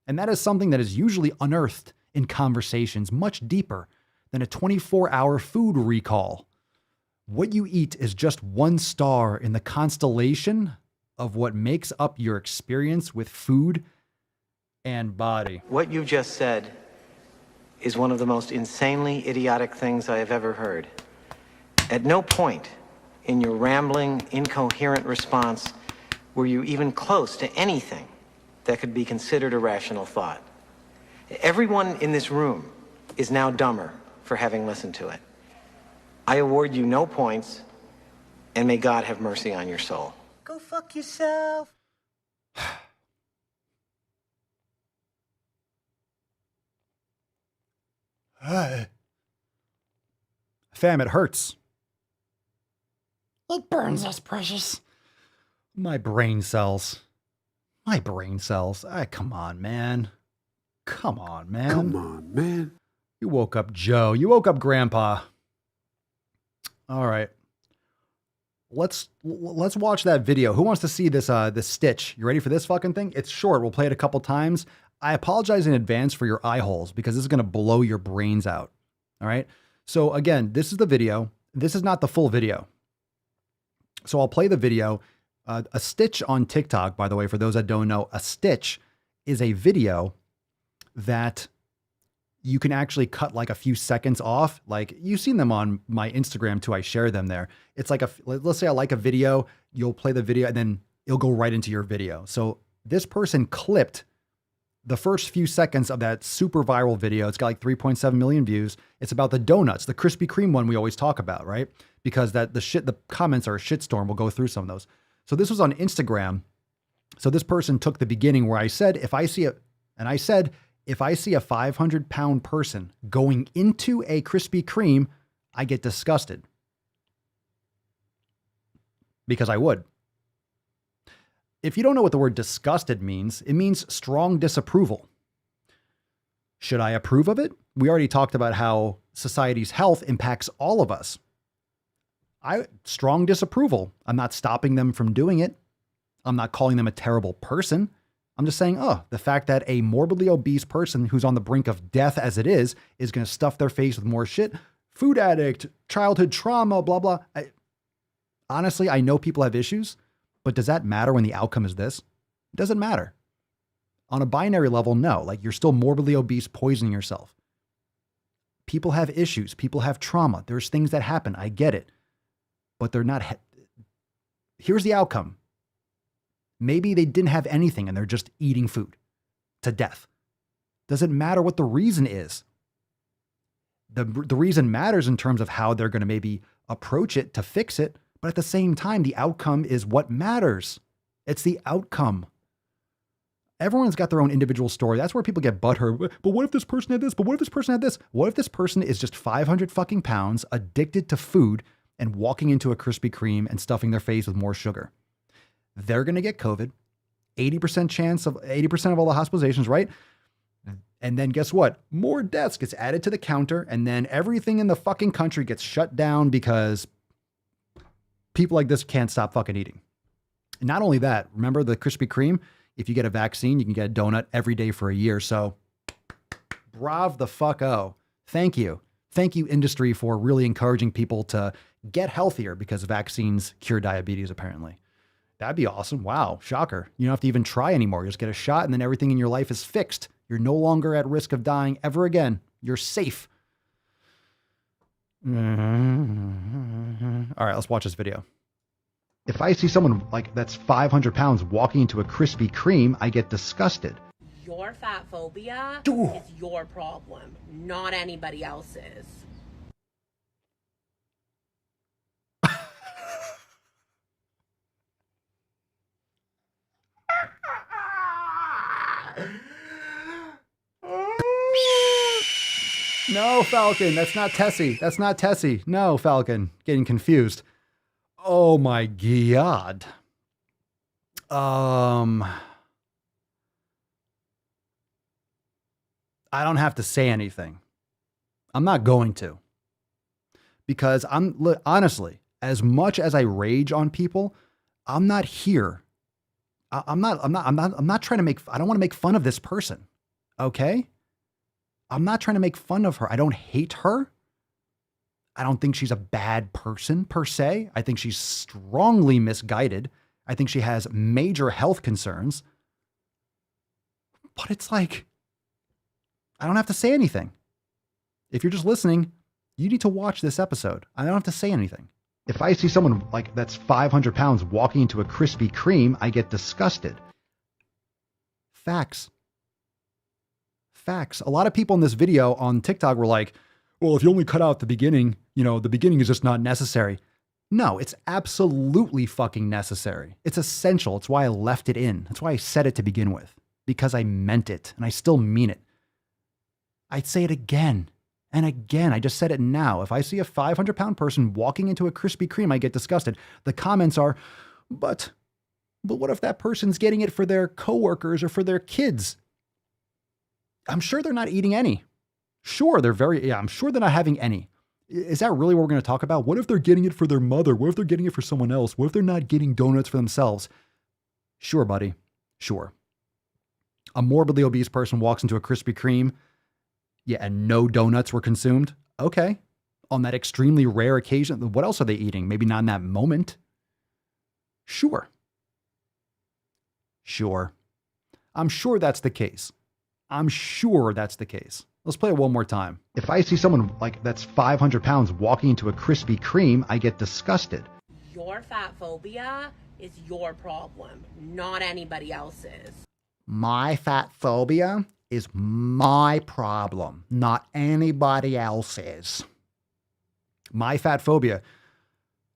And that is something that is usually unearthed in conversations much deeper than a 24-hour food recall. What you eat is just one star in the constellation of what makes up your experience with food and body. What you just said is one of the most insanely idiotic things I have ever heard. At no point in your rambling, incoherent response were you even close to anything that could be considered a rational thought. Everyone in this room is now dumber for having listened to it. I award you no points, and may God have mercy on your soul. Go fuck yourself. Fam, it hurts. It burns us, precious. My brain cells. Come on, man. Come on, man. You woke up Joe. You woke up Grandpa. All right. Let's watch that video. Who wants to see this stitch? You ready for this fucking thing? It's short. We'll play it a couple times. I apologize in advance for your eye holes because this is going to blow your brains out. All right. So again, this is the video. This is not the full video. So I'll play the video. A stitch on TikTok, by the way, for those that don't know, a stitch is a video that you can actually cut like a few seconds off. Like you've seen them on my Instagram too. I share them there. It's like let's say I like a video, you'll play the video and then it'll go right into your video. So this person clipped the first few seconds of that super viral video. It's got like 3.7 million views. It's about the donuts, the Krispy Kreme one we always talk about, right? Because the comments are a shitstorm. We'll go through some of those. So this was on Instagram. So this person took the beginning where I said, if I see a 500-pound person going into a Krispy Kreme, I get disgusted. Because I would. If you don't know what the word disgusted means, it means strong disapproval. Should I approve of it? We already talked about how society's health impacts all of us. Strong disapproval. I'm not stopping them from doing it. I'm not calling them a terrible person. I'm just saying, the fact that a morbidly obese person who's on the brink of death as it is going to stuff their face with more shit. Food addict, childhood trauma, blah, blah. Honestly, I know people have issues, but does that matter when the outcome is this? It doesn't matter. On a binary level, no. Like you're still morbidly obese, poisoning yourself. People have issues. People have trauma. There's things that happen. I get it. But they're not. Here's the outcome. Maybe they didn't have anything and they're just eating food to death. Doesn't matter what the reason is. The reason matters in terms of how they're going to maybe approach it to fix it. But at the same time, the outcome is what matters. It's the outcome. Everyone's got their own individual story. That's where people get butthurt. But what if this person had this? But what if this person had this? What if this person is just 500 fucking pounds, addicted to food, and walking into a Krispy Kreme and stuffing their face with more sugar? They're going to get COVID. 80% of all the hospitalizations, right? And then guess what? More deaths gets added to the counter, and then everything in the fucking country gets shut down because people like this can't stop fucking eating. And not only that, remember the Krispy Kreme? If you get a vaccine, you can get a donut every day for a year. So brav the fuck-o. Thank you. Thank you, industry, for really encouraging people to get healthier because vaccines cure diabetes, apparently. That'd be awesome. Wow. Shocker. You don't have to even try anymore. You just get a shot and then everything in your life is fixed. You're no longer at risk of dying ever again. You're safe. All right, let's watch this video. If I see someone like that's 500 pounds walking into a Krispy Kreme, I get disgusted. Your fat phobia is your problem, not anybody else's. No, Falcon, that's not Tessie. That's not Tessie. No, Falcon, getting confused. Oh my God. I don't have to say anything. I'm not going to. Because honestly, as much as I rage on people, I'm not here. I'm not trying to I don't want to make fun of this person. Okay? I'm not trying to make fun of her. I don't hate her. I don't think she's a bad person per se. I think she's strongly misguided. I think she has major health concerns. But it's like, I don't have to say anything. If you're just listening, you need to watch this episode. I don't have to say anything. If I see someone like that's 500 pounds walking into a Krispy Kreme, I get disgusted. Facts. Facts. A lot of people in this video on TikTok were like, well, if you only cut out the beginning, the beginning is just not necessary. No, it's absolutely fucking necessary. It's essential. It's why I left it in. That's why I said it to begin with, because I meant it and I still mean it. I'd say it again and again. I just said it now. If I see a 500-pound person walking into a Krispy Kreme, I get disgusted. The comments are, but what if that person's getting it for their coworkers or for their kids? I'm sure they're not eating any. Sure, I'm sure they're not having any. Is that really what we're going to talk about? What if they're getting it for their mother? What if they're getting it for someone else? What if they're not getting donuts for themselves? Sure, buddy. Sure. A morbidly obese person walks into a Krispy Kreme, and no donuts were consumed. Okay. On that extremely rare occasion, what else are they eating? Maybe not in that moment. Sure. Sure. I'm sure that's the case. I'm sure that's the case. Let's play it one more time. If I see someone like that's 500 pounds walking into a Krispy Kreme, I get disgusted. Your fat phobia is your problem, not anybody else's. My fat phobia is my problem, not anybody else's. My fat phobia.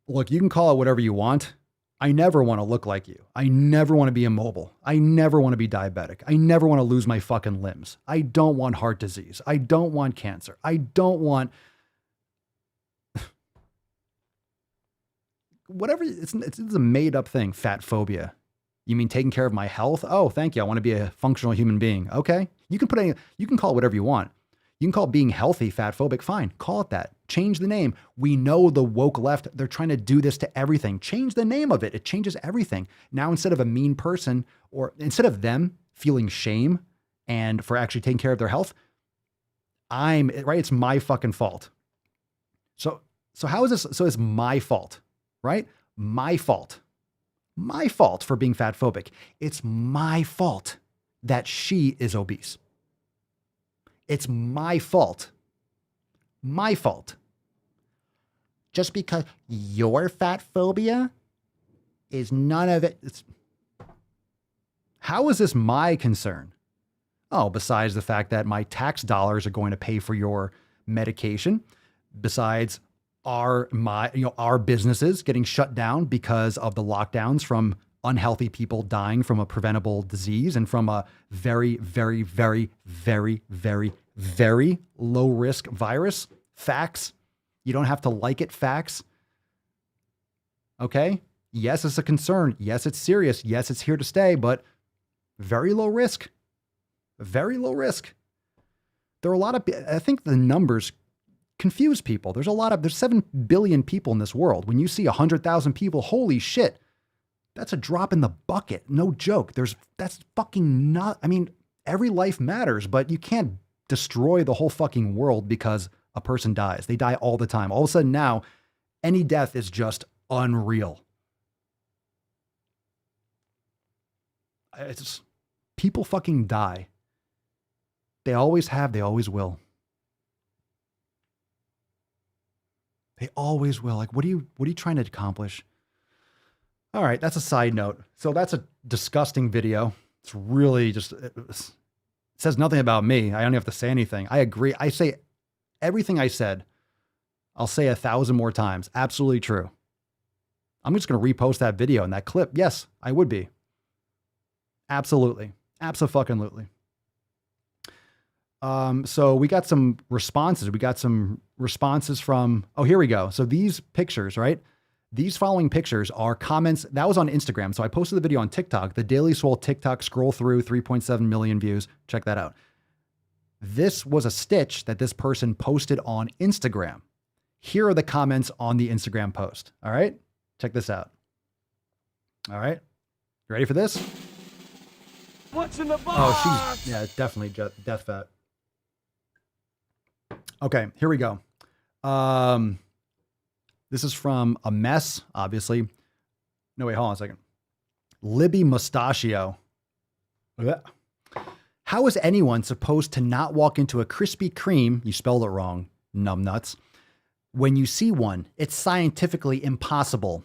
Look, you can call it whatever you want. I never want to look like you. I never want to be immobile. I never want to be diabetic. I never want to lose my fucking limbs. I don't want heart disease. I don't want cancer. I don't want whatever. It's a made up thing, fat phobia. You mean taking care of my health? Oh, thank you. I want to be a functional human being. Okay. You can call it whatever you want. You can call being healthy fat phobic. Fine. Call it that. Change the name. We know the woke left, they're trying to do this to everything. Change the name of it. It changes everything. Now, instead of a mean person, or instead of them feeling shame and for actually taking care of their health, right? It's my fucking fault. So how is this? So it's my fault, right? My fault. My fault for being fat phobic. It's my fault that she is obese. It's my fault. My fault. Just because your fat phobia is none of it. How is this my concern? Oh, besides the fact that my tax dollars are going to pay for your medication, besides our businesses getting shut down because of the lockdowns from unhealthy people dying from a preventable disease and from a very, very, very, very, very, very low risk virus. Facts. You don't have to like it. Facts. Okay. Yes, it's a concern. Yes, it's serious. Yes, it's here to stay, but very low risk. Very low risk. There are a lot of, I think the numbers confuse people. There's 7 billion people in this world. When you see 100,000 people, holy shit, that's a drop in the bucket. No joke. That's fucking not, I mean, every life matters, but you can't destroy the whole fucking world because a person dies. They die all the time. All of a sudden now, any death is just unreal. It's people fucking die. They always have, they always will. They always will. Like, what are you trying to accomplish? All right, that's a side note. So that's a disgusting video. It's really just, it says nothing about me. I don't have to say anything. I agree. I say everything I said. I'll say 1,000 more times. Absolutely true. I'm just going to repost that video and that clip. Yes, I would be. Absolutely. Abso-fucking-lutely. So we got some responses. We got some responses from, oh, here we go. So these pictures, right? These following pictures are comments. That was on Instagram. So I posted the video on TikTok, the Daily Swole TikTok, scroll through 3.7 million views. Check that out. This was a stitch that this person posted on Instagram. Here are the comments on the Instagram post. All right. Check this out. All right. You ready for this? What's in the box? Oh, she's, yeah, definitely death fat. Okay, here we go. This is from a mess, obviously. No, wait, hold on a second. Libby Mustachio. How is anyone supposed to not walk into a Krispy Kreme, you spelled it wrong, numbnuts, when you see one? It's scientifically impossible.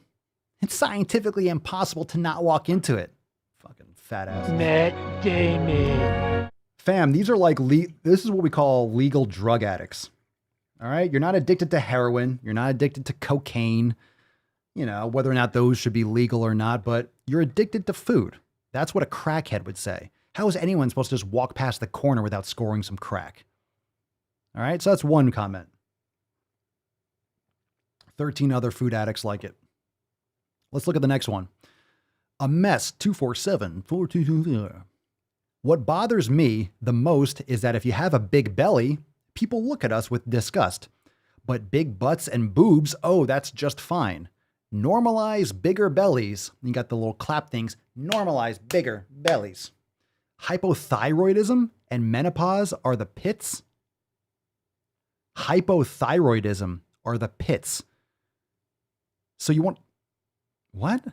It's scientifically impossible to not walk into it. Fucking fat ass. Matt Damon. Fam, these are like, this is what we call legal drug addicts. All right. You're not addicted to heroin. You're not addicted to cocaine, you know, whether or not those should be legal or not, but you're addicted to food. That's what a crackhead would say. How is anyone supposed to just walk past the corner without scoring some crack? All right. So that's one comment. 13 other food addicts like it. Let's look at the next one. A mess 247 4220. What bothers me the most is that if you have a big belly, people look at us with disgust. But big butts and boobs, oh, that's just fine. Normalize bigger bellies. You got the little clap things. Normalize bigger bellies. Hypothyroidism and menopause are the pits. Hypothyroidism are the pits. So you want, what?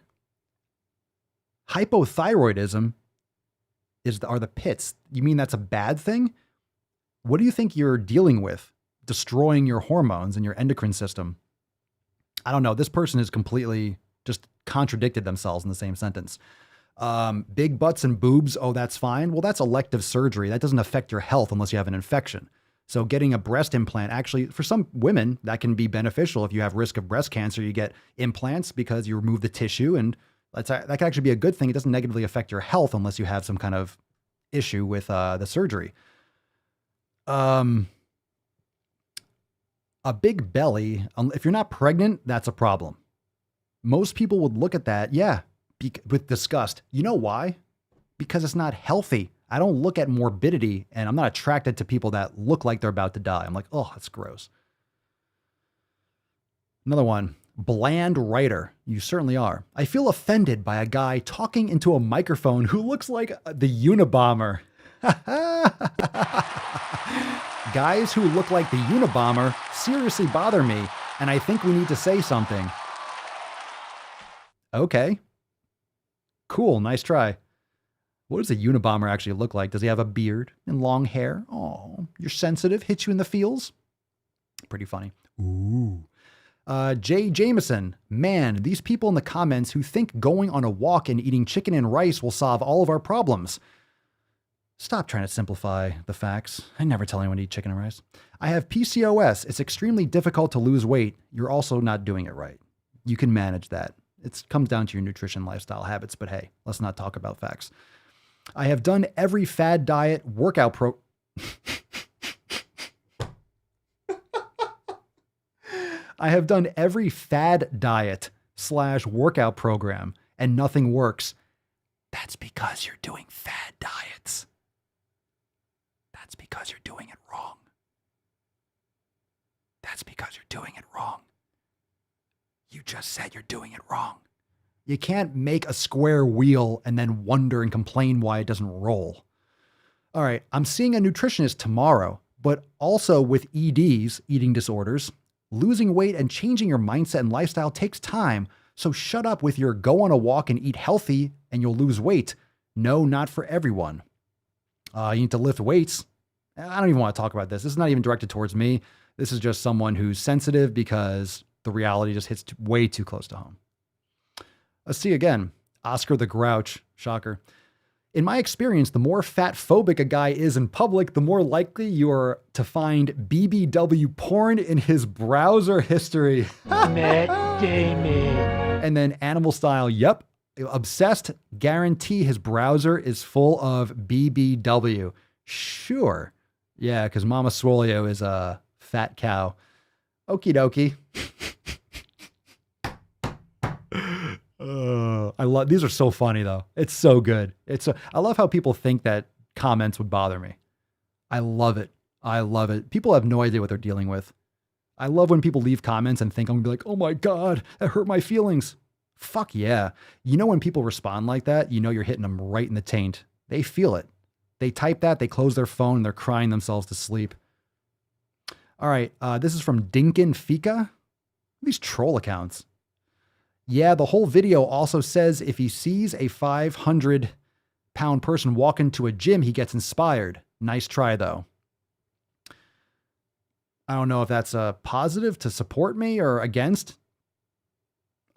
Hypothyroidism are the pits. You mean that's a bad thing? What do you think you're dealing with? Destroying your hormones and your endocrine system. I don't know. This person has completely just contradicted themselves in the same sentence. Big butts and boobs, oh, that's fine. Well, that's elective surgery. That doesn't affect your health unless you have an infection. So getting a breast implant, actually, for some women, that can be beneficial. If you have risk of breast cancer, you get implants because you remove the tissue, and that can actually be a good thing. It doesn't negatively affect your health unless you have some kind of issue with the surgery. A big belly, if you're not pregnant, that's a problem. Most people would look at that, yeah, with disgust. You know why? Because it's not healthy. I don't look at morbidity, and I'm not attracted to people that look like they're about to die. I'm like, oh, that's gross. Another one. Bland writer. You certainly are. I feel offended by a guy talking into a microphone who looks like the Unabomber. Guys who look like the Unabomber seriously bother me, and I think we need to say something. Okay. Cool. Nice try. What does a Unabomber actually look like? Does he have a beard and long hair? Oh, you're sensitive. Hits you in the feels. Pretty funny. Ooh. Jay Jameson, man, these people in the comments who think going on a walk and eating chicken and rice will solve all of our problems. Stop trying to simplify the facts. I never tell anyone to eat chicken and rice. I have PCOS. It's extremely difficult to lose weight. You're also not doing it right. You can manage that. It comes down to your nutrition lifestyle habits, but hey, let's not talk about facts. I have done every fad diet workout I have done every fad diet / workout program and nothing works. That's because you're doing fad diets. That's because you're doing it wrong. That's because you're doing it wrong. You just said you're doing it wrong. You can't make a square wheel and then wonder and complain why it doesn't roll. All right, I'm seeing a nutritionist tomorrow, but also with EDs, eating disorders. Losing weight and changing your mindset and lifestyle takes time, so shut up with your go on a walk and eat healthy and you'll lose weight. No, not for everyone. You need to lift weights. I don't even want to talk about this. This is not even directed towards me. This is just someone who's sensitive because the reality just hits way too close to home. Let's see again. Oscar the Grouch. Shocker. In my experience, the more fat phobic a guy is in public, the more likely you are to find BBW porn in his browser history. Matt Damon. And then animal style, yep. Obsessed, guarantee his browser is full of BBW. Sure. Yeah, because Mama Swolio is a fat cow. Okie dokie. I love, these are so funny though. It's so good. I love how people think that comments would bother me. I love it. I love it. People have no idea what they're dealing with. I love when people leave comments and think I'm gonna be like, oh my God, that hurt my feelings. Fuck yeah. You know, when people respond like that, you know, you're hitting them right in the taint. They feel it. They type that, they close their phone, and they're crying themselves to sleep. All right. This is from Dinkin Fika. These troll accounts. Yeah, the whole video also says if he sees a 500-pound person walk into a gym, he gets inspired. Nice try, though. I don't know if that's a positive to support me or against.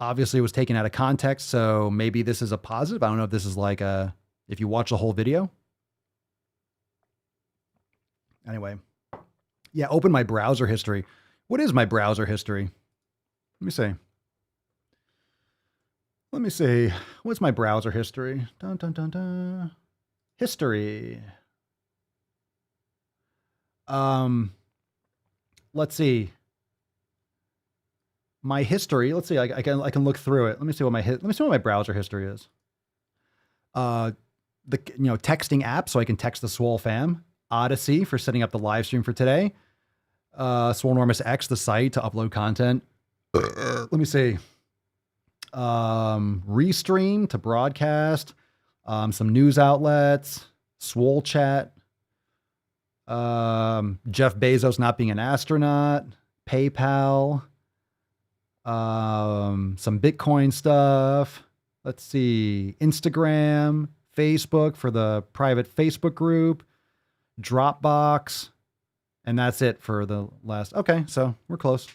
Obviously, it was taken out of context, so maybe this is a positive. I don't know if this is like if you watch the whole video. Anyway. Yeah, open my browser history. What is my browser history? Let me see. Let me see. What's my browser history? Dun, dun, dun, dun. History. Let's see. My history. Let's see. I can look through it. Let me see what my browser history is. The texting app, so I can text the Swole fam. Odyssey for setting up the live stream for today. Swolenormous X, the site to upload content. Let me see. Restream to broadcast, some news outlets, Swole chat, Jeff Bezos not being an astronaut, PayPal, some Bitcoin stuff. Let's see, Instagram, Facebook for the private Facebook group, Dropbox, and that's it for the last. Okay, so we're close.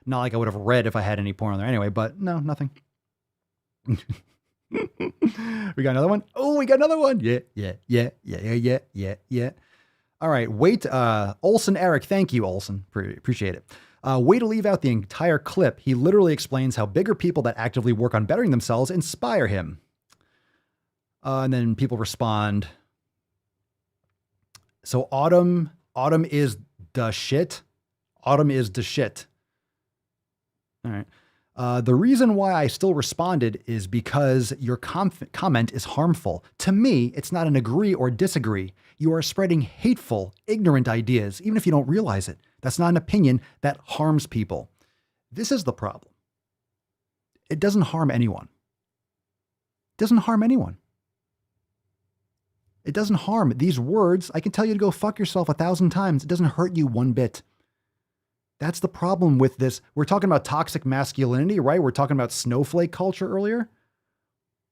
Not like I would have read if I had any porn on there anyway, but no, nothing. We got another one. Oh, we got another one. Yeah. All right. Wait, Olson Eric. Thank you, Olson. Appreciate it. Way to leave out the entire clip. He literally explains how bigger people that actively work on bettering themselves inspire him. And then people respond. So Autumn is the shit. Autumn is the shit. All right. The reason why I still responded is because your comment is harmful. To me, it's not an agree or disagree. You are spreading hateful, ignorant ideas, even if you don't realize it. That's not an opinion that harms people. This is the problem. It doesn't harm anyone. It doesn't harm anyone. It doesn't harm. These words, I can tell you to go fuck yourself 1,000 times. It doesn't hurt you one bit. That's the problem with this. We're talking about toxic masculinity, right? We're talking about snowflake culture earlier.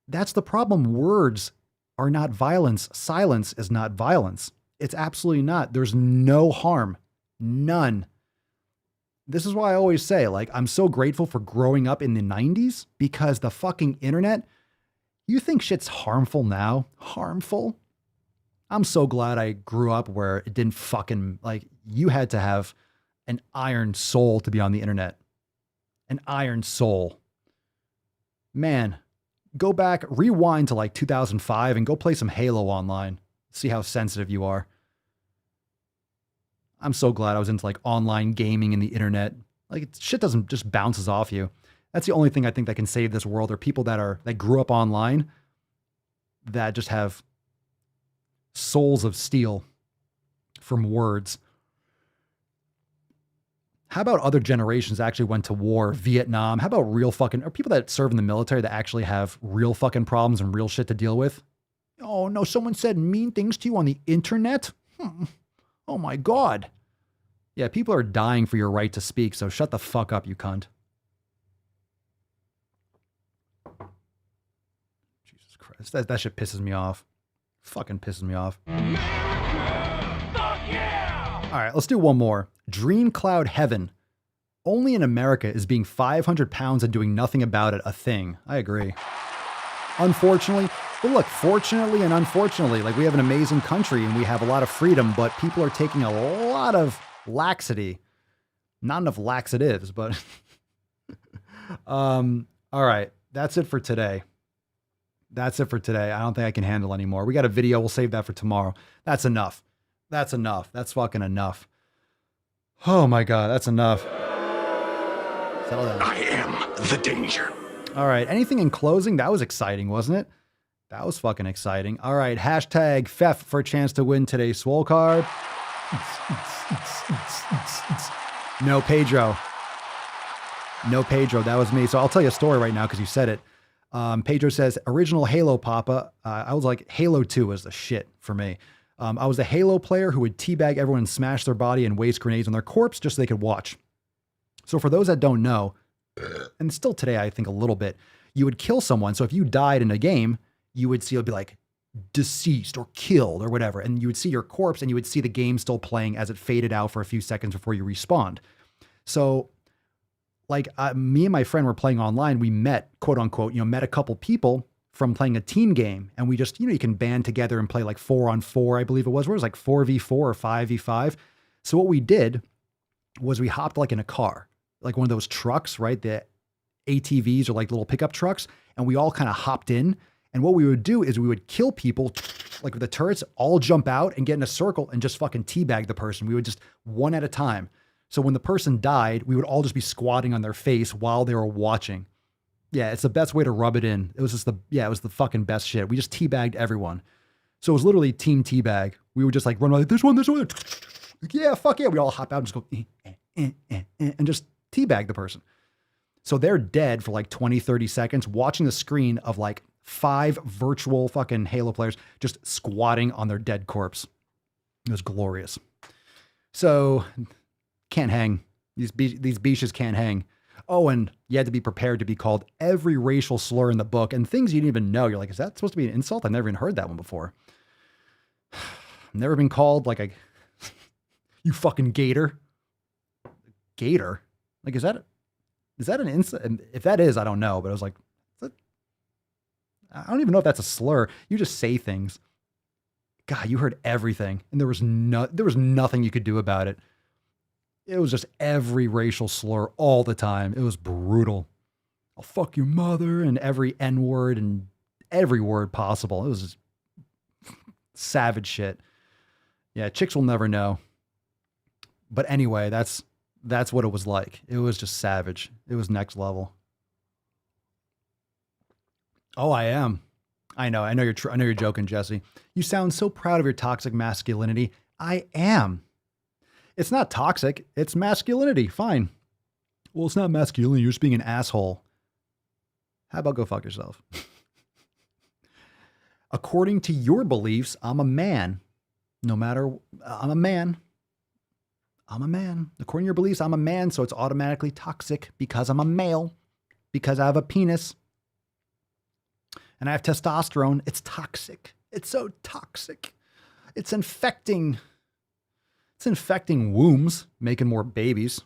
That's the problem. Words are not violence. Silence is not violence. It's absolutely not. There's no harm. None. This is why I always say, like, I'm so grateful for growing up in the 90s because the fucking internet, you think shit's harmful now? Harmful? I'm so glad I grew up where it didn't fucking, like, you had to have an iron soul to be on the internet. An iron soul. Man, go back, rewind to like 2005 and go play some Halo online. See how sensitive you are. I'm so glad I was into like online gaming and the internet. Like shit doesn't just bounces off you. That's the only thing I think that can save this world are people that grew up online that just have souls of steel from words. How about other generations that actually went to war, Vietnam? How about real fucking, or people that serve in the military that actually have real fucking problems and real shit to deal with? Oh no, someone said mean things to you on the internet? Oh my God. Yeah, people are dying for your right to speak, so shut the fuck up, you cunt. Jesus Christ, that shit pisses me off. Fucking pisses me off. All right, let's do one more. Dream Cloud Heaven. Only in America is being 500 pounds and doing nothing about it a thing. I agree. Unfortunately, but look, fortunately and unfortunately, like we have an amazing country and we have a lot of freedom, but people are taking a lot of laxity. Not enough laxatives, but all right, that's it for today. That's it for today. I don't think I can handle anymore. We got a video. We'll save that for tomorrow. That's enough. That's enough. That's fucking enough. Oh my God, that's enough. Settle down. I am the danger. All right. Anything in closing? That was exciting, wasn't it? That was fucking exciting. All right. Hashtag FEF for a chance to win today's Swole card. No Pedro. No Pedro. That was me. So I'll tell you a story right now because you said it. Pedro says, original Halo Papa. I was like, Halo 2 was the shit for me. I was a Halo player who would teabag everyone and smash their body and waste grenades on their corpse just so they could watch. So for those that don't know, and still today I think a little bit, you would kill someone. So if you died in a game, you would see it would be like deceased or killed or whatever. And you would see your corpse and you would see the game still playing as it faded out for a few seconds before you respawned. So like me and my friend were playing online. We met, quote unquote, met a couple people from playing a team game. And we just, you can band together and play like 4-on-4, I believe it was, where it was like 4v4 or 5v5. So what we did was we hopped like in a car, like one of those trucks, right? The ATVs or like little pickup trucks. And we all kind of hopped in. And what we would do is we would kill people like with the turrets, all jump out and get in a circle and just fucking teabag the person. We would just one at a time. So when the person died, we would all just be squatting on their face while they were watching. Yeah, it's the best way to rub it in. It was just it was the fucking best shit. We just teabagged everyone. So it was literally team teabag. We would just like run like this one. Yeah, fuck yeah. We all hop out and just go and just teabag the person. So they're dead for like 20, 30 seconds watching the screen of like 5 virtual fucking Halo players just squatting on their dead corpse. It was glorious. So can't hang. These beaches can't hang. Oh, and you had to be prepared to be called every racial slur in the book and things you didn't even know. You're like, is that supposed to be an insult? I've never even heard that one before. Never been called like you fucking gator. Gator? Like, is that an insult? And if that is, I don't know. But I was like, I don't even know if that's a slur. You just say things. God, you heard everything. And there was nothing you could do about it. It was just every racial slur all the time. It was brutal. I'll fuck your mother and every N-word and every word possible. It was just savage shit. Yeah, chicks will never know. But anyway, that's what it was like. It was just savage. It was next level. Oh, I am. I know you're joking, Jesse. You sound so proud of your toxic masculinity. I am. It's not toxic. It's masculinity. Fine. Well, it's not masculinity. You're just being an asshole. How about go fuck yourself? According to your beliefs, I'm a man. I'm a man. I'm a man. According to your beliefs, I'm a man, so it's automatically toxic because I'm a male, because I have a penis, and I have testosterone. It's toxic. It's so toxic. It's infecting wombs, making more babies.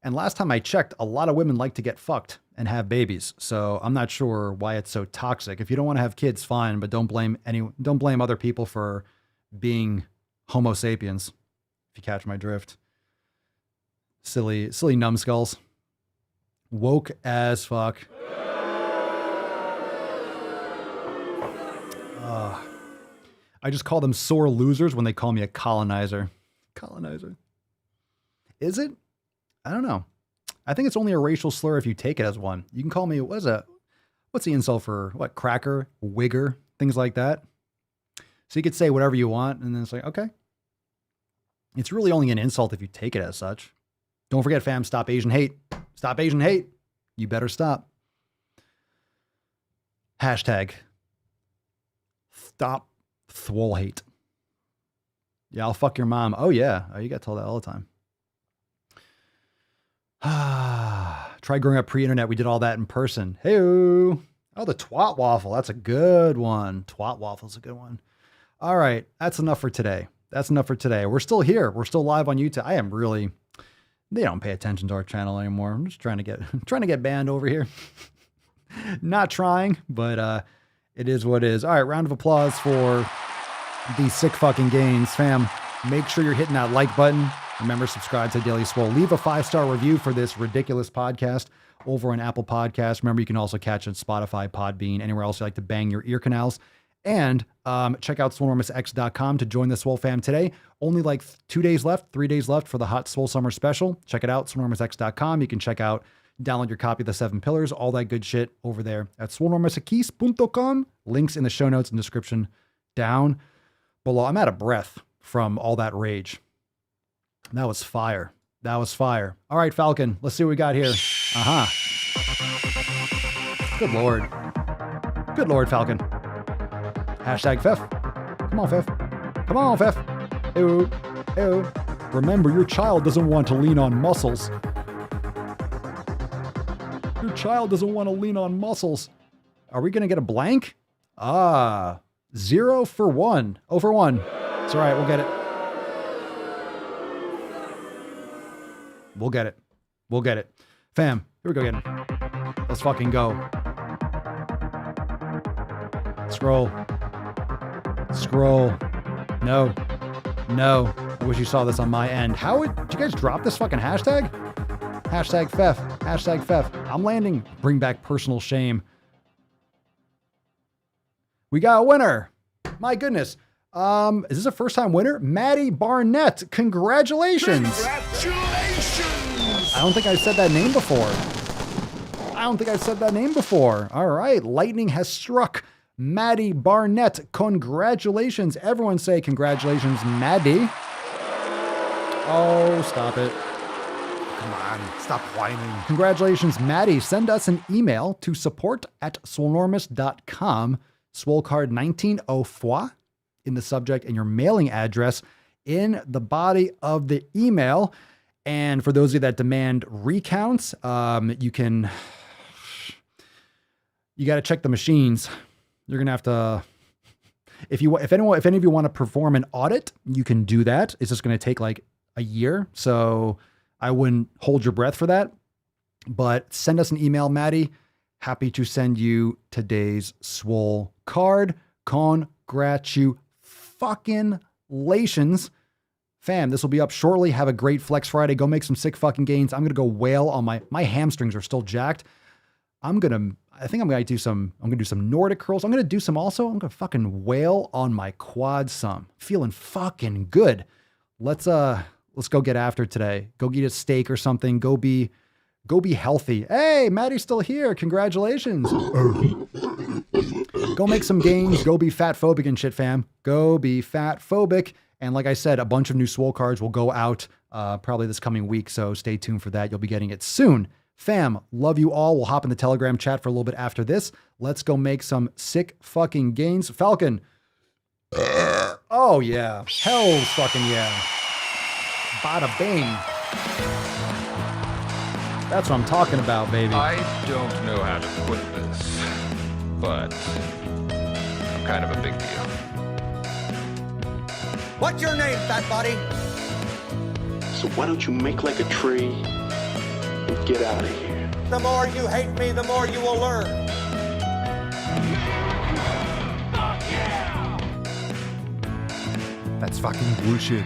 And last time I checked, a lot of women like to get fucked and have babies. So I'm not sure why it's so toxic. If you don't want to have kids, fine, but don't blame other people for being Homo sapiens. If you catch my drift. Silly numbskulls. Woke as fuck. I just call them sore losers when they call me a colonizer. Colonizer. Is it? I don't know. I think it's only a racial slur if you take it as one. You can call me, what's the insult for what? Cracker, wigger, things like that. So you could say whatever you want, and then it's like, okay. It's really only an insult if you take it as such. Don't forget, fam, stop Asian hate. Stop Asian hate. You better stop. Hashtag stop Swole hate. Yeah, I'll fuck your mom. Oh, yeah. Oh, you got told that all the time. Try growing up pre-internet. We did all that in person. Hey-o. Oh, the twat waffle. That's a good one. Twat waffle's a good one. All right. That's enough for today. That's enough for today. We're still here. We're still live on YouTube. They don't pay attention to our channel anymore. I'm just trying to get banned over here. Not trying, but it is what it is. All right. Round of applause for these sick fucking gains. Fam, make sure you're hitting that like button. Remember, subscribe to Daily Swole. Leave a 5-star review for this ridiculous podcast over on Apple Podcasts. Remember, you can also catch it on Spotify, Podbean, anywhere else you like to bang your ear canals. And check out SwolenormousX.com to join the Swole fam today. Only like 3 days left for the Hot Swole Summer Special. Check it out, SwolenormousX.com. You can download your copy of the 7 Pillars, all that good shit over there at SwolenormousX.com. Links in the show notes and description down below. I'm out of breath from all that rage. That was fire. That was fire. All right, Falcon, let's see what we got here. Good Lord. Good Lord, Falcon. Hashtag Fef. Come on, Fef. Come on, Fef. Ew. Ew. Remember, your child doesn't want to lean on muscles. Your child doesn't want to lean on muscles. Are we going to get a blank? 0 for 1. 0 for 1. It's all right. We'll get it. We'll get it. We'll get it. Fam, here we go again. Let's fucking go. Scroll. Scroll. No. No. I wish you saw this on my end. Did you guys drop this fucking hashtag? Hashtag Fef. Hashtag Fef. I'm landing. Bring back personal shame. We got a winner. My goodness. Is this a first time winner? Maddie Barnett. Congratulations. I don't think I've said that name before. All right. Lightning has struck. Maddie Barnett. Congratulations. Everyone say congratulations, Maddie. Oh, stop it. Come on. Stop whining. Congratulations, Maddie. Send us an email to support@swolenormous.com. Swolecard 1904 in the subject and your mailing address in the body of the email. And for those of you that demand recounts, you got to check the machines. You're going to have to, if any of you want to perform an audit, you can do that. It's just going to take like a year. So I wouldn't hold your breath for that, but send us an email, Maddie. Happy to send you today's Swole card. Congratulations. Fam, this will be up shortly. Have a great Flex Friday. Go make some sick fucking gains. I'm going to go whale on my hamstrings are still jacked. I'm going to do some Nordic curls. I'm going to fucking whale on my quad some. Feeling fucking good. Let's go get after today. Go eat a steak or something. Go be healthy. Hey, Maddie's still here. Congratulations. Go make some gains. Go be fat phobic and shit, fam. Go be fat phobic. And like I said, a bunch of new Swole cards will go out probably this coming week. So stay tuned for that. You'll be getting it soon. Fam, love you all. We'll hop in the Telegram chat for a little bit after this. Let's go make some sick fucking gains. Falcon. Oh, yeah. Hell fucking yeah. Bada bing. That's what I'm talking about, baby. I don't know how to put this, but I'm kind of a big deal. What's your name, fat body? So why don't you make like a tree and get out of here? The more you hate me, the more you will learn. That's fucking bullshit.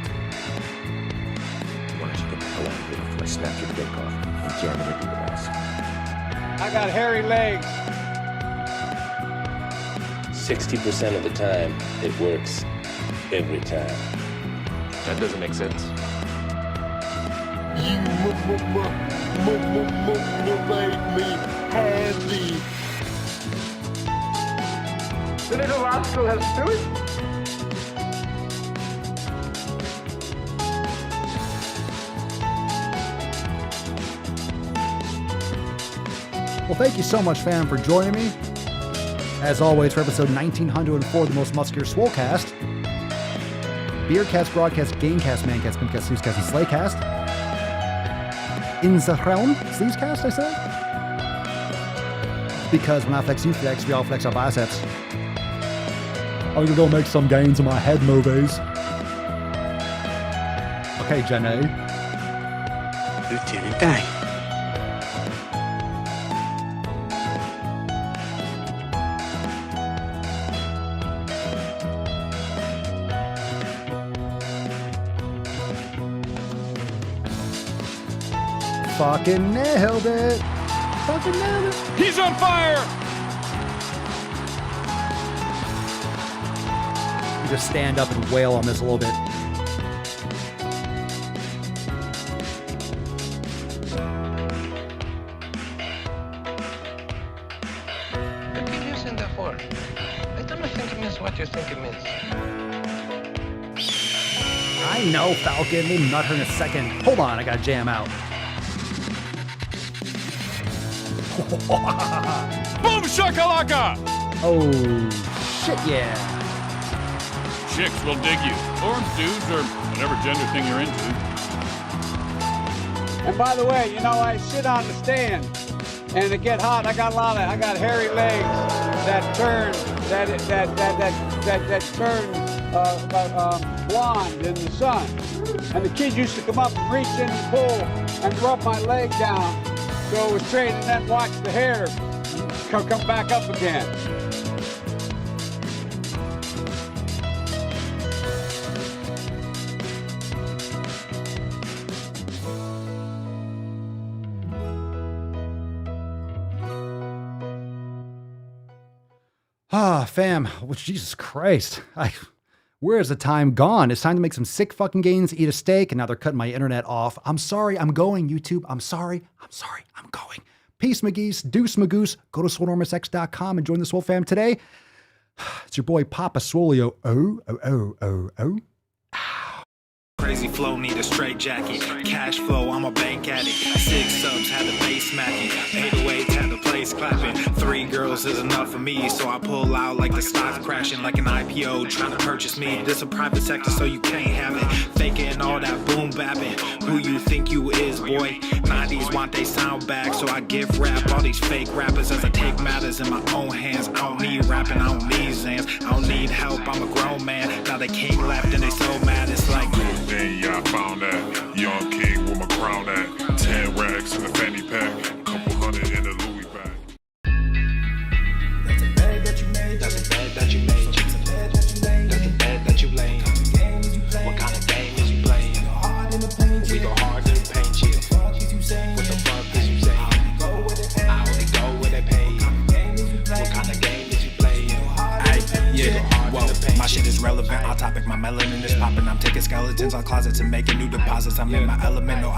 Why don't you get the hell out of here before I snap your dick off and jam it into your ass? I got hairy legs. 60% of the time, it works every time. That doesn't make sense. You make me happy. The little rascal has spirit. Well, thank you so much, fam, for joining me. As always, for episode 1904 of the most muscular Swolecast, Beercast, Broadcast, Gamecast, Mancast, Pimpcast, Snoozecast, and Slaycast. In the realm, Sleezecast, I said? Because when I flex, you flex, we all flex our biceps. I'm gonna go make some gains in my head movies. Okay, Jenny. Lieutenant Dan. Fucking nailed it. Fucking nailed it. He's on fire! Just stand up and wail on this a little bit. The keep using that for? I don't think it means what you think it means. I know, Falcon. We'll nut her in a second. Hold on, I gotta jam out. Boom shakalaka! Oh, shit, yeah. Chicks will dig you. Or dudes, or whatever gender thing you're into. And by the way, you know, I sit on the stand and to get hot, I got hairy legs that turn blonde in the sun. And the kids used to come up and reach in the pool and rub my leg down so it was straight, and then watch the hair come back up again. Ah, fam. Well, Jesus Christ. Where's the time gone? It's time to make some sick fucking gains, eat a steak, and now they're cutting my internet off. I'm sorry, I'm going, YouTube. I'm sorry, I'm going. Peace, McGeese. Deuce, Magoose. Go to SwoleNormousX.com and join the Swole fam today. It's your boy, Papa Swolio. Oh. Crazy flow, need a straight jacket. Cash flow, I'm a bank addict. 6 subs, had the bass smacking. 808, had the place clapping. 3 girls is enough for me, so I pull out like the stock crashing, like an IPO trying to purchase me. This a private sector, so you can't have it. Faking all that boom bapping. Who you think you is, boy? 90s want they sound back, so I give rap all these fake rappers as I take matters in my own hands. I don't need rapping, I don't need Zans. I don't need help, I'm a grown man. Now they king left and they so mad, it's like. Yeah, I found that young king with my crown at 10 racks in the fanny pack, couple hundred in the Louis bag. That's a bed that you made. That's a bed that you made. That's a bed that you laid. That's a bed that you laid. What kind of game is you playing? We go hard in the paint, chill. What the fuck is you saying? I only go where they pay. What kind of game is you playing? Whoa, my shit is relevant. Off topic, my melanin is popping. I'm taking skeletons on closets and making new deposits. I'm in my element, no